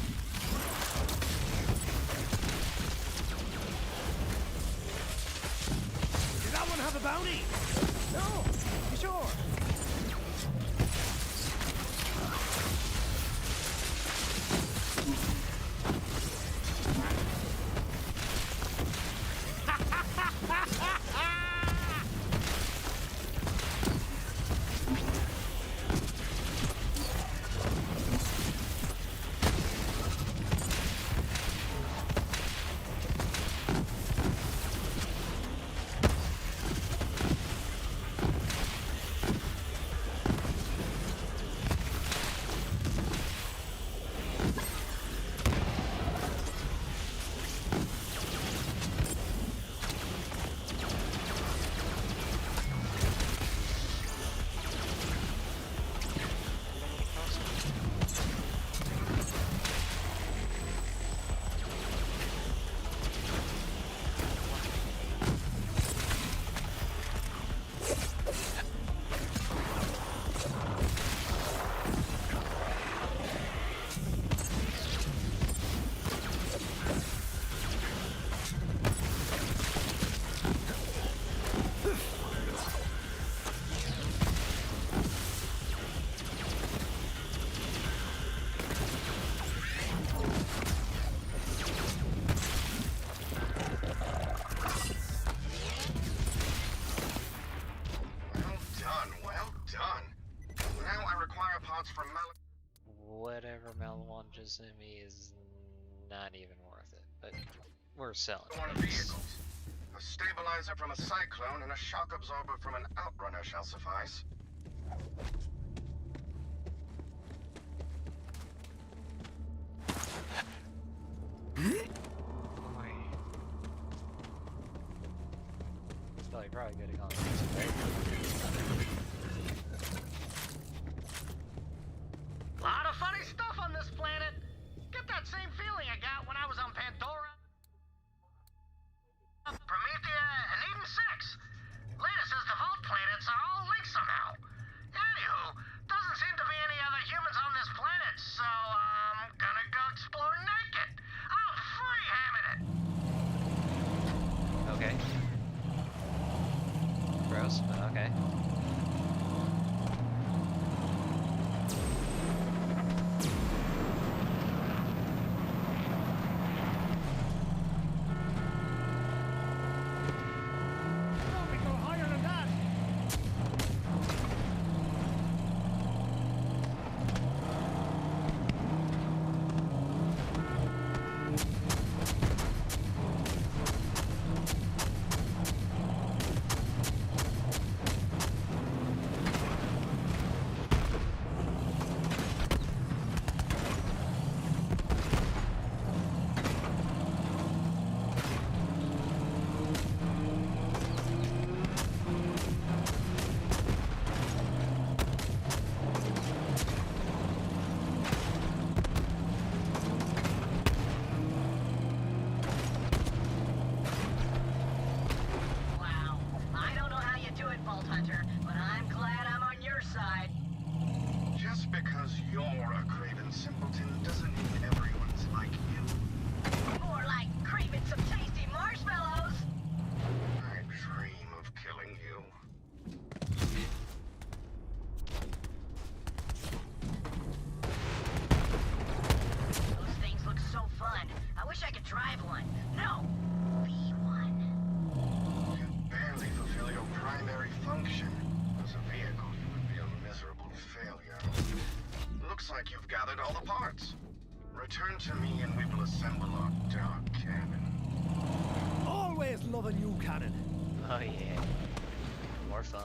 Did that one have a bounty? No, you sure? Whatever Mel launches in me is not even worth it, but we're selling. One of vehicles. A stabilizer from a cyclone and a shock absorber from an outrunner shall suffice. Feel like probably getting on. Lot of funny stuff on this planet. Get that same feeling I got when I was on Pandora, Promethea, and Eden 6. Latest is the Vault planets are all linked somehow. Anywho, doesn't seem to be any other humans on this planet, so I'm gonna go explore naked. I'm free hamming it. Okay. gathered all the parts. Return to me and we will assemble our dark cannon. Always love a new cannon. Oh yeah. More fun.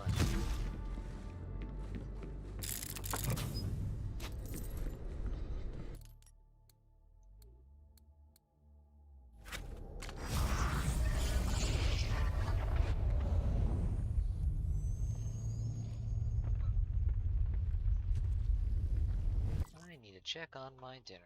I need to check on my dinner.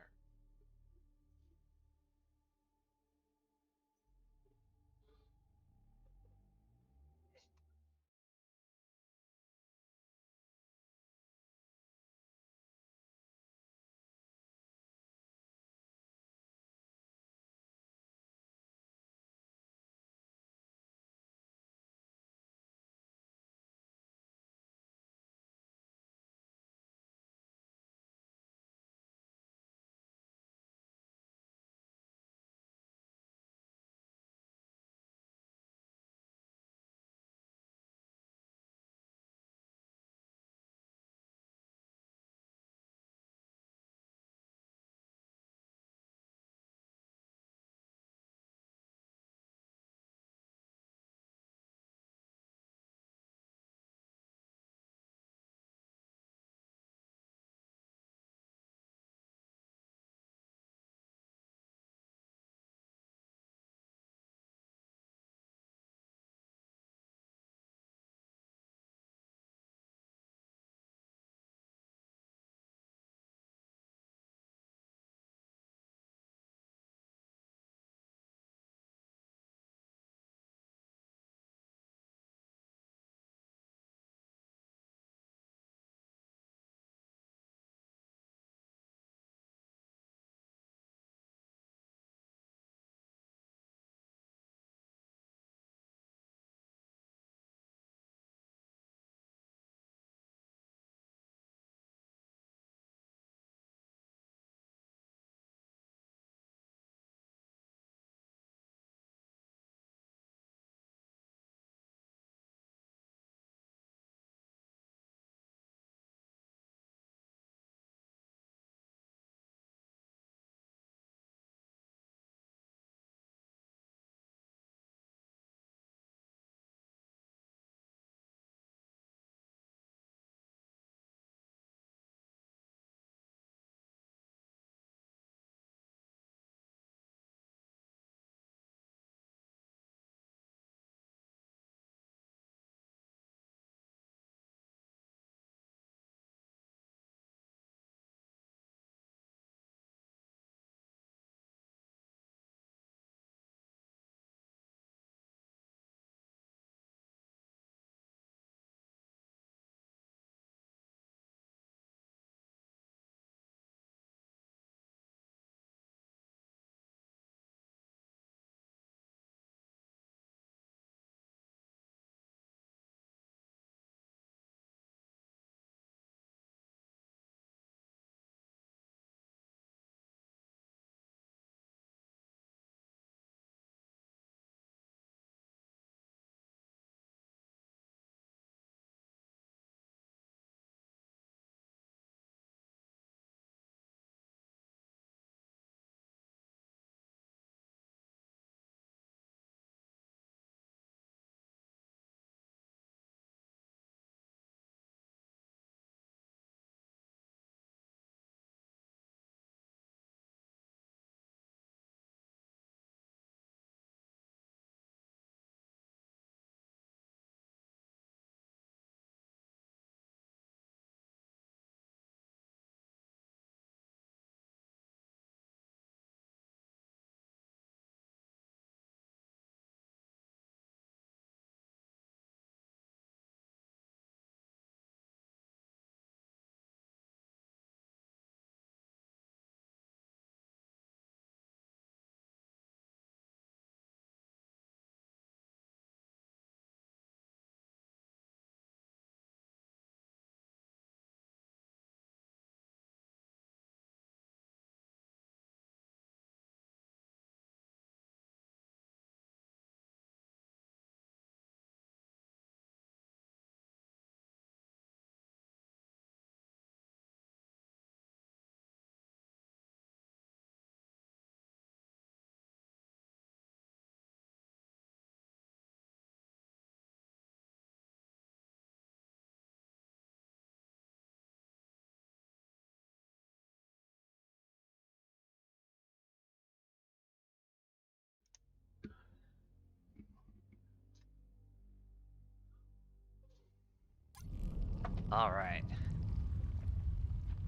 Alright.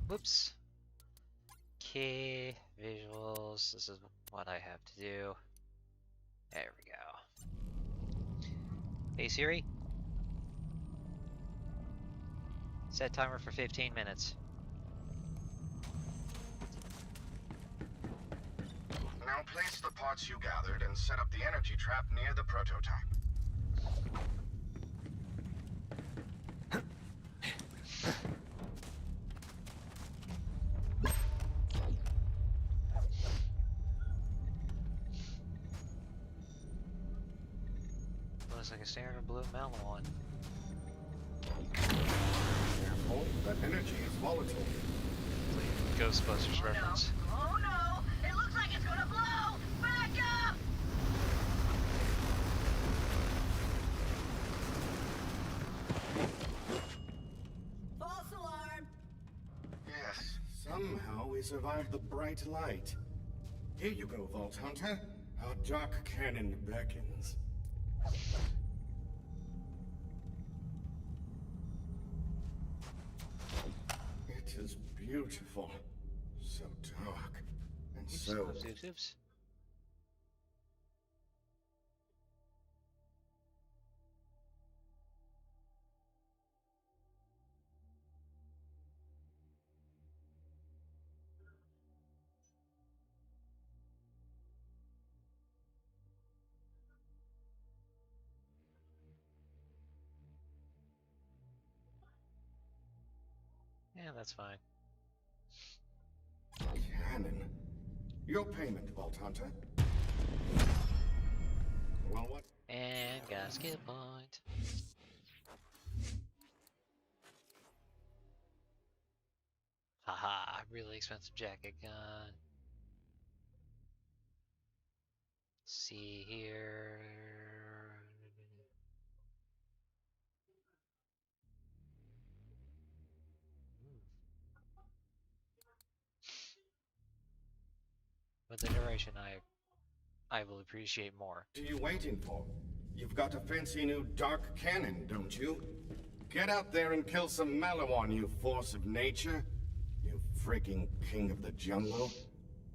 Whoops. Key, visuals, this is what I have to do. There we go. Hey Siri. Set timer for 15 minutes. Now place the parts you gathered and set up the energy trap near the prototype. Looks like a standard blue Malon. Careful, that energy is volatile. Ghostbusters reference. Oh no! It looks like it's gonna blow! Back up! False alarm! Yes, somehow we survived the bright light. Here you go, Vault Hunter. Our dark cannon beckons. It is beautiful. So dark. And so... Oops. Yeah, that's fine. Cannon. Your payment, Vault Hunter. Well, what? And got a skill point. Haha, really expensive jacket gun. See here. But the duration I will appreciate more. What are you waiting for? You've got a fancy new dark cannon, don't you? Get out there and kill some Maliwan, you force of nature. You freaking king of the jungle.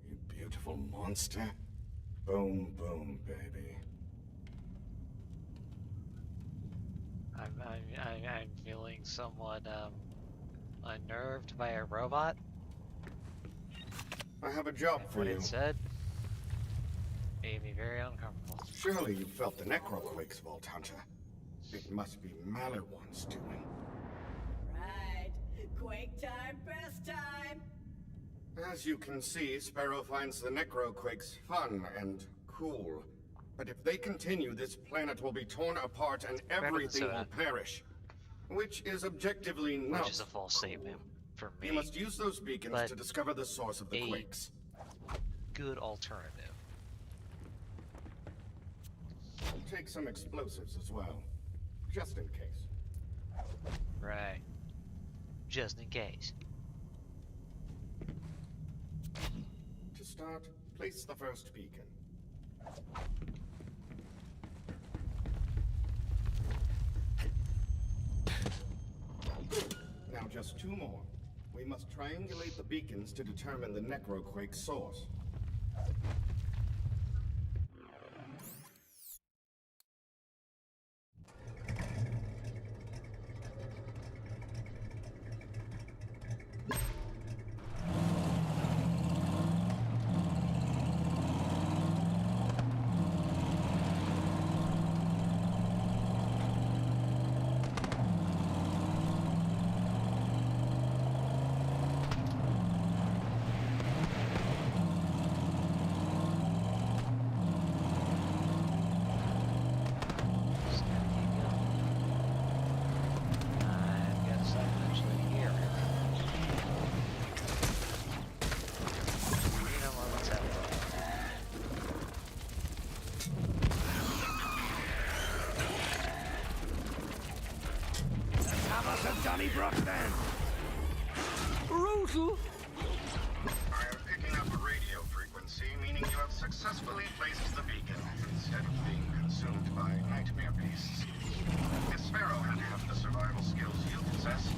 You beautiful monster. Boom, boom, baby. I'm feeling somewhat unnerved by a robot. I have a job for What you. it said made me very uncomfortable. Surely you felt the necroquakes, Vault Hunter. It must be Maliwan's doing. Right. Quake time, best time! As you can see, Sparrow finds the necroquakes fun and cool. But if they continue, this planet will be torn apart and everything will perish. Which is objectively not. Which is a false statement for me. You must use those beacons But to discover the source of the quakes. Good alternative. Take some explosives as well, just in case. Right. Just in case. To start, place the first beacon. Now just two more. We must triangulate the beacons to determine the necroquake source. Johnny Brook then. Brutal. I am picking up a radio frequency, meaning you have successfully placed the beacon instead of being consumed by nightmare beasts. If Sparrow had half the survival skills you possess,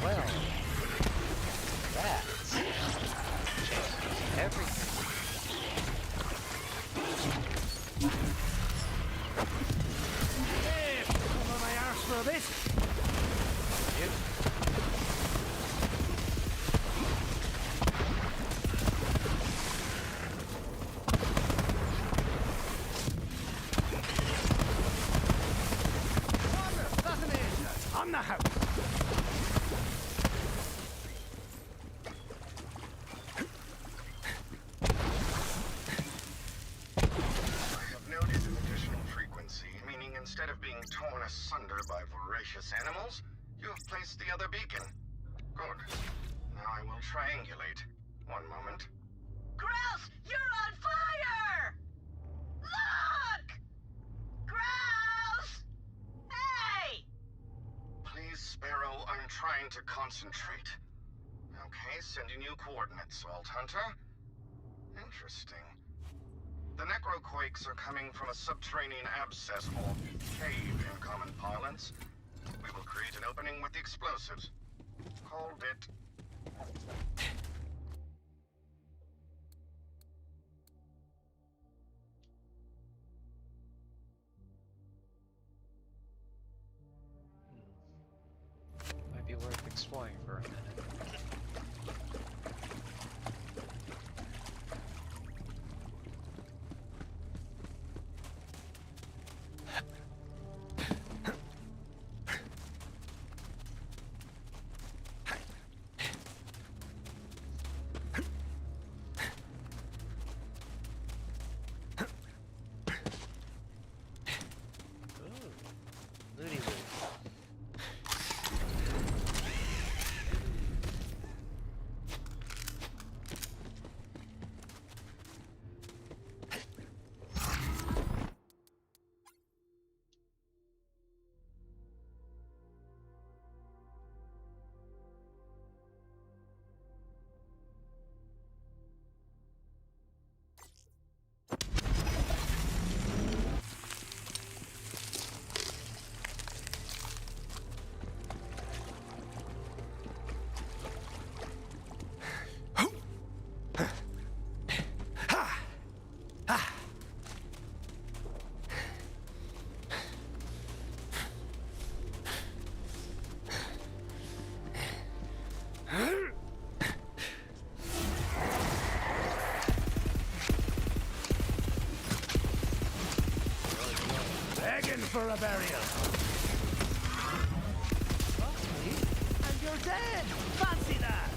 Well, that's changes everything. Hey, come on my arse for a bit. Yep. On the house. I have noted an additional frequency, meaning instead of being torn asunder by voracious animals, you have placed the other beacon. Good. Now I will triangulate. One moment. Grouse, you're on fire! Look! Grouse! Hey! Please, Sparrow, I'm trying to concentrate. Okay, sending you coordinates, Vault Hunter. Interesting. The necroquakes are coming from a subterranean abscess, or cave in common parlance. We will create an opening with the explosives. Called it. Might be worth exploring for a minute. Ooh, Looty Loot. Begging for a burial. And you're dead. Fancy that.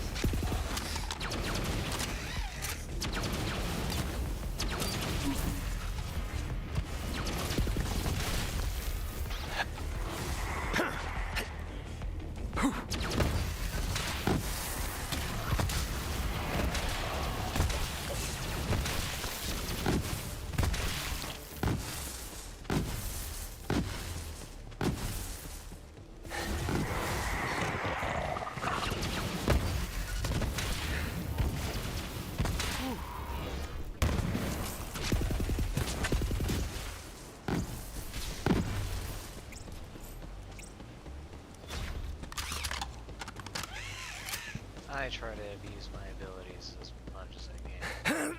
I try to abuse my abilities as much as I can.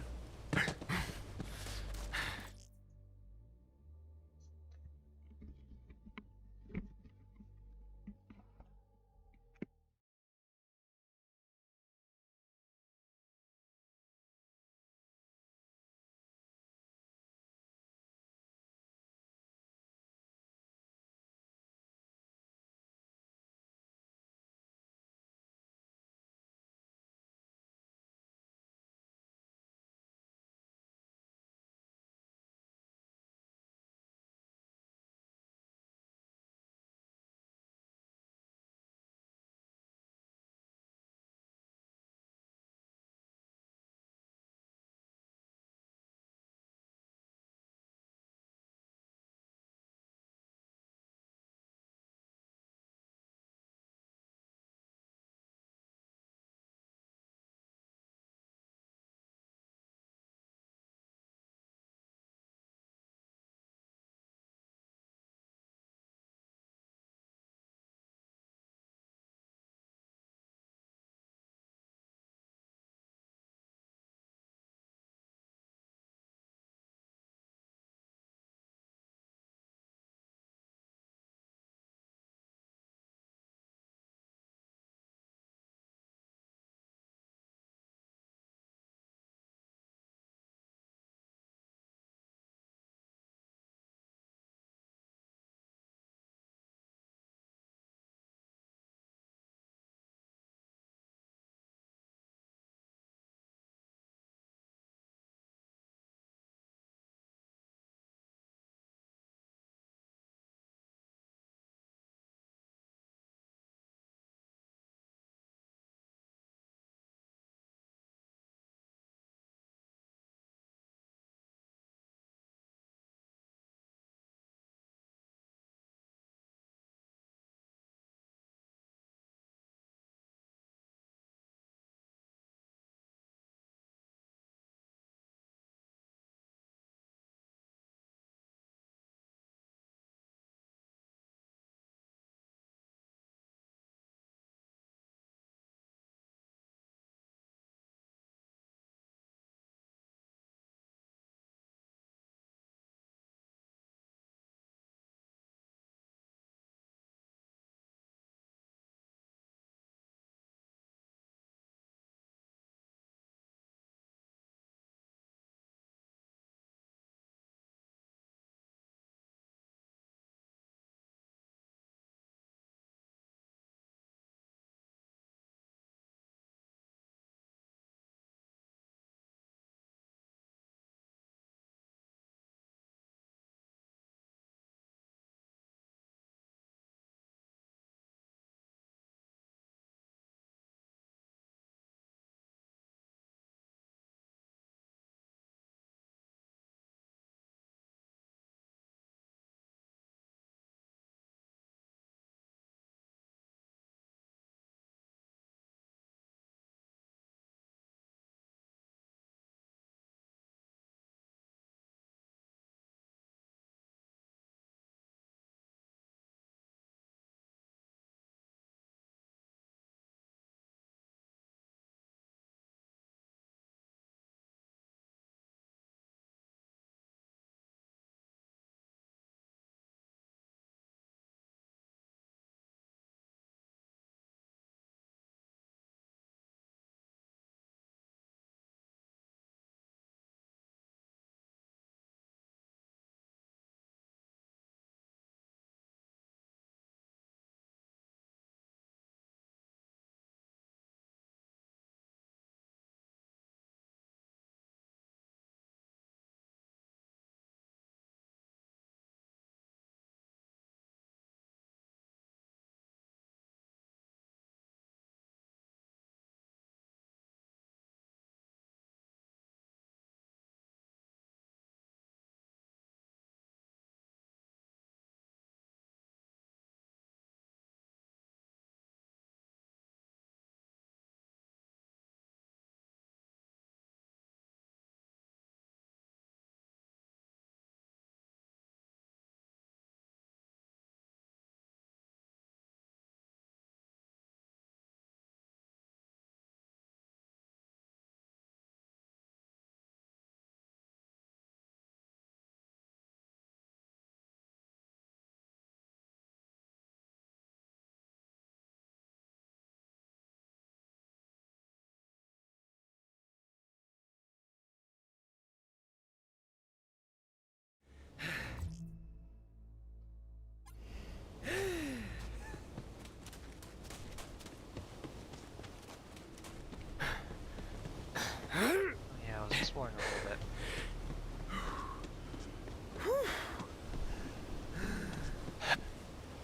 exploring a little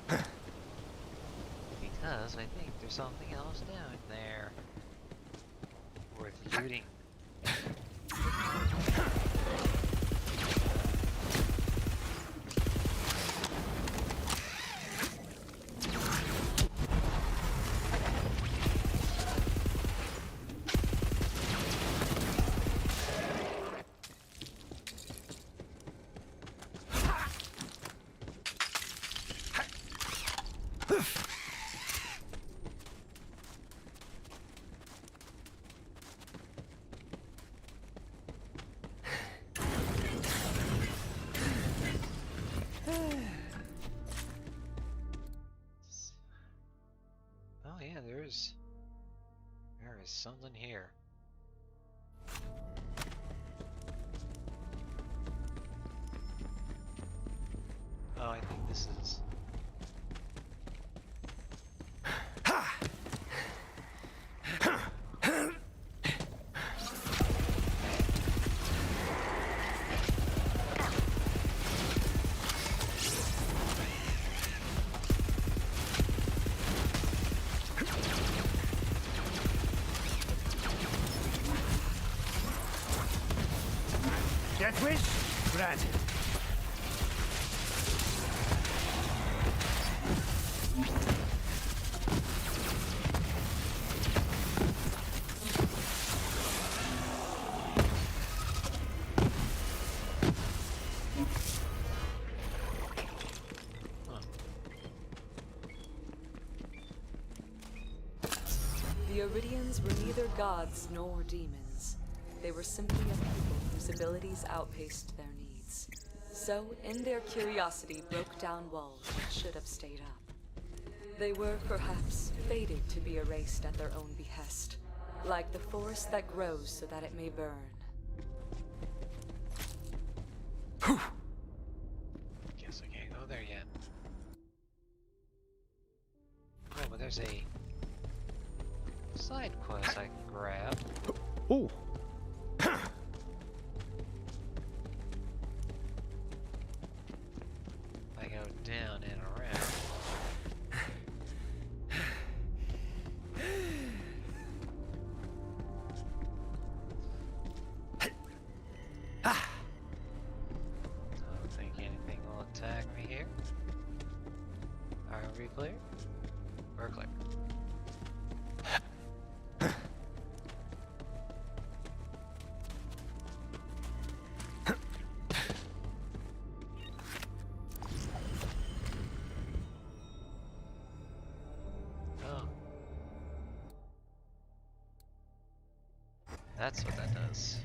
bit. Because I think there's something else down there worth looting. Oh yeah, there is something here. Oh, I think this is... Death wish? Granted. The Iridians were neither gods nor demons. They were simply a people whose abilities outpaced their needs. So, in their curiosity, broke down walls that should have stayed up. They were, perhaps, fated to be erased at their own behest, like the forest that grows so that it may burn. Guess I can't go there yet. Oh, but there's a side quest I can grab. Ooh. I go down and around. I don't think anything will attack me here. Are we clear? We're clear. Oh. That's what that does.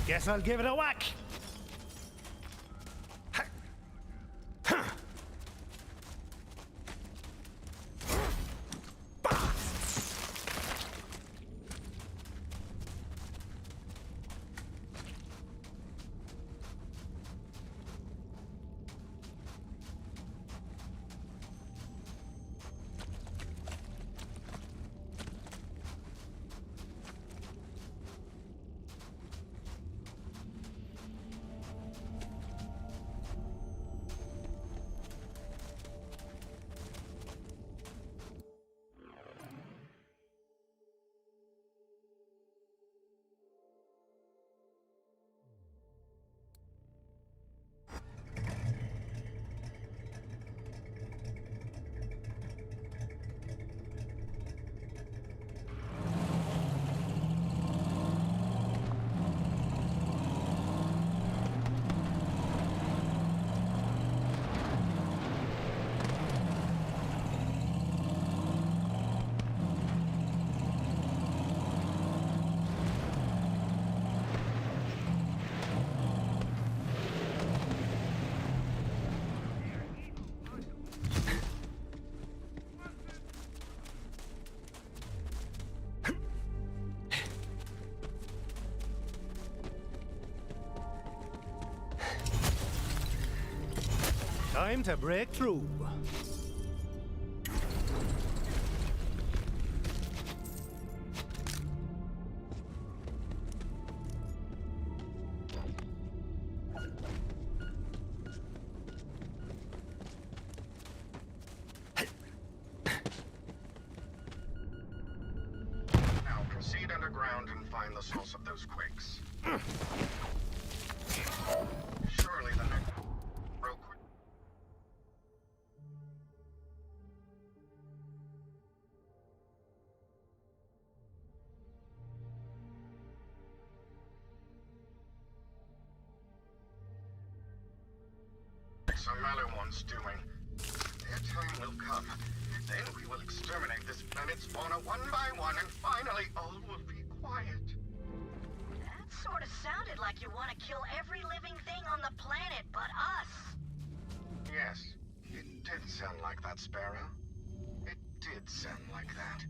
Guess I'll give it a whack. Time to break through. Now proceed underground and find the source of those quakes. Surely the next broke. Some Maliwan's doing. Their time will come. Then we will exterminate this planet's fauna one by one, and finally all will be quiet. That sort of sounded like you want to kill every living thing on the planet but us. Yes, it did sound like that, Sparrow. It did sound like that.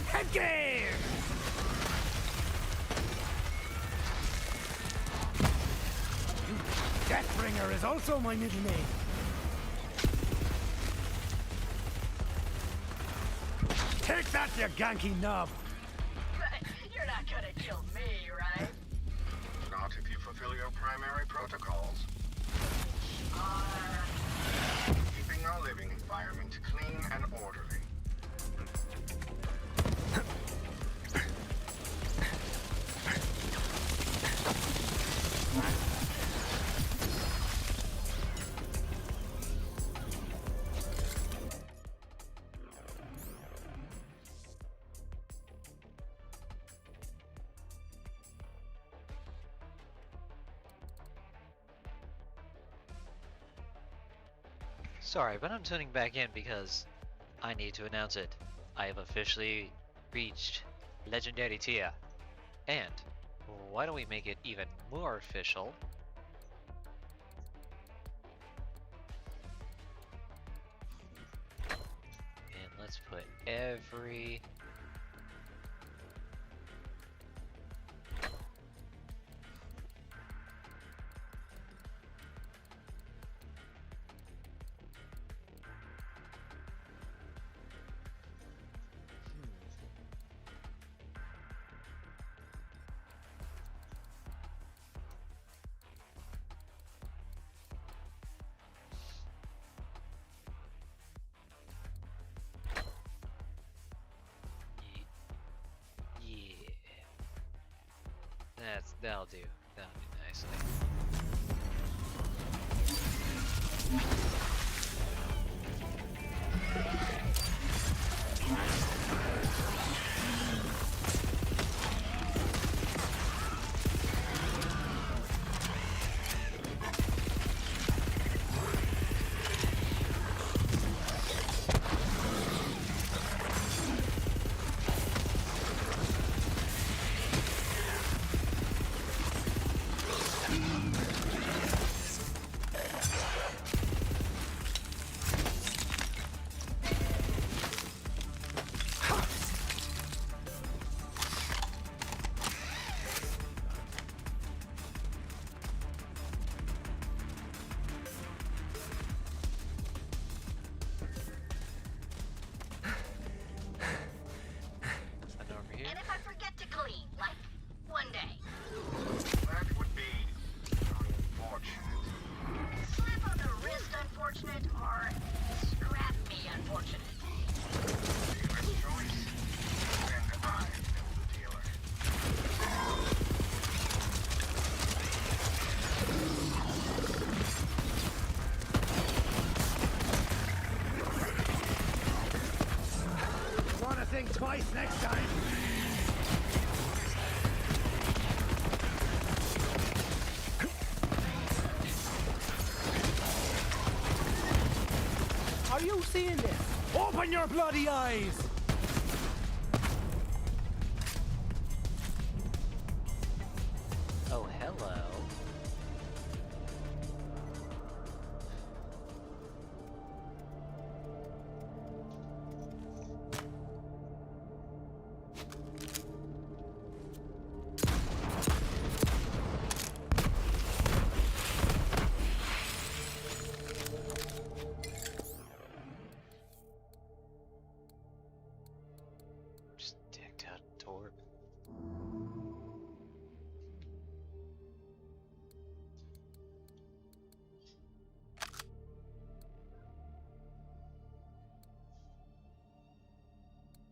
Headgear! Deathbringer is also my middle name. Take that, you ganky knob! You're not gonna kill me, right? Not if you fulfill your primary protocols. Keeping our living environment clean and orderly. Sorry, but I'm tuning back in because I need to announce it. I have officially reached Legendary tier. And why don't we make it even more official? And let's put every... that'll do. That'll do. nicely. And if I forget to clean, like one day? That would be unfortunate. Slap on the wrist unfortunate, or scrap me unfortunate? Dealer's choice, and I am the dealer. Wanna think twice next time? Are you seeing this? Open your bloody eyes! Oh, hello. Just dicked out a door.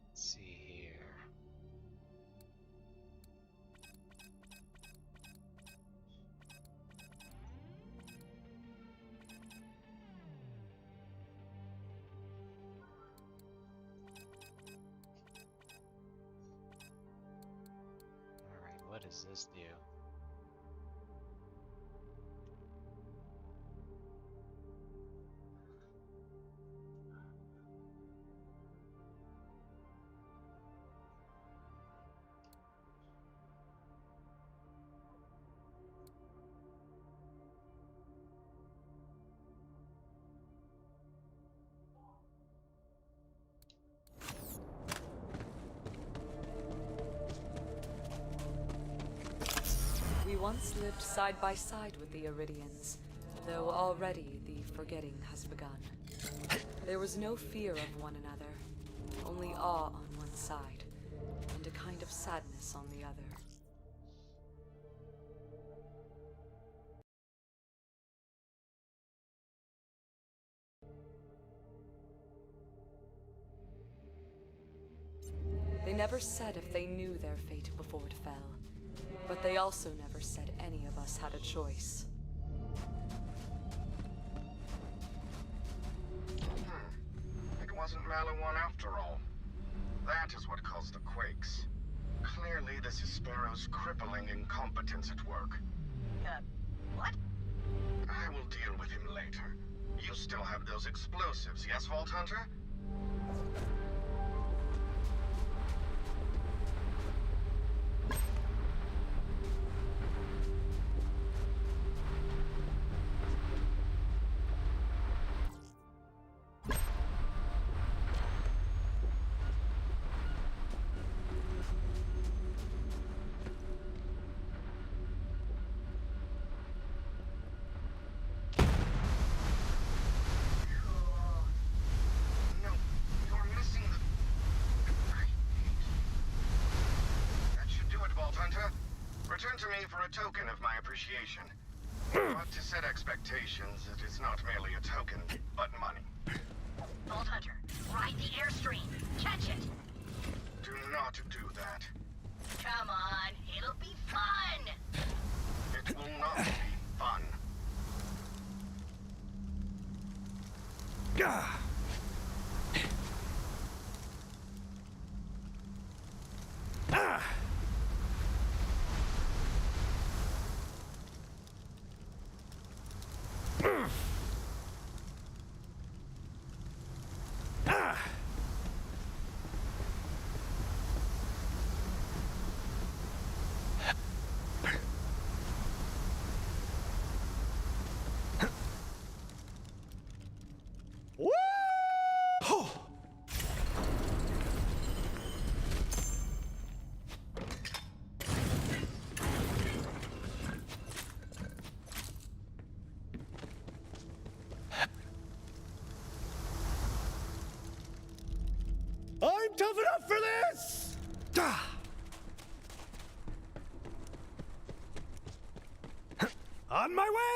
Let's see here. Alright, what does this do? We once lived side by side with the Iridians, though already the forgetting has begun. There was no fear of one another, only awe on one side, and a kind of sadness on the other. They never said if they knew their fate before it fell, but they also never said any of us had a choice. It wasn't Maliwan after all. That is what caused the quakes. Clearly, this is Sparrow's crippling incompetence at work. What? I will deal with him later. You still have those explosives, yes, Vault Hunter? Return to me for a token of my appreciation. But to set expectations, it is not merely a token, but money. Vault Hunter, ride the airstream. Catch it. Do not do that. Come on, it'll be fun. It will not I'm tough enough for this! On my way!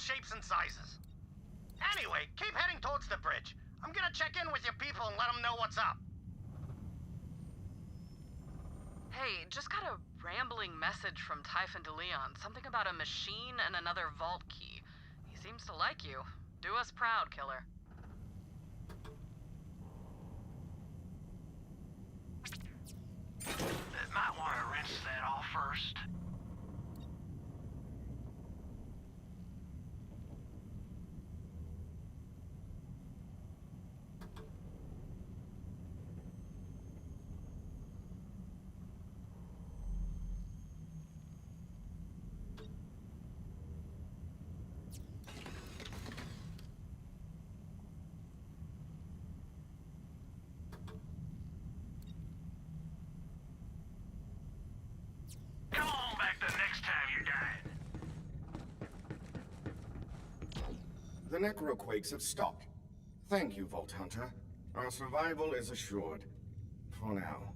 shapes and sizes. Anyway, keep heading towards the bridge. I'm gonna check in with your people and let them know what's up. Hey, just got a rambling message from Typhon DeLeon. Something about a machine and another vault key. He seems to like you. Do us proud, killer. Might want to rinse that off first. The necroquakes have stopped. Thank you, Vault Hunter. Our survival is assured. For now.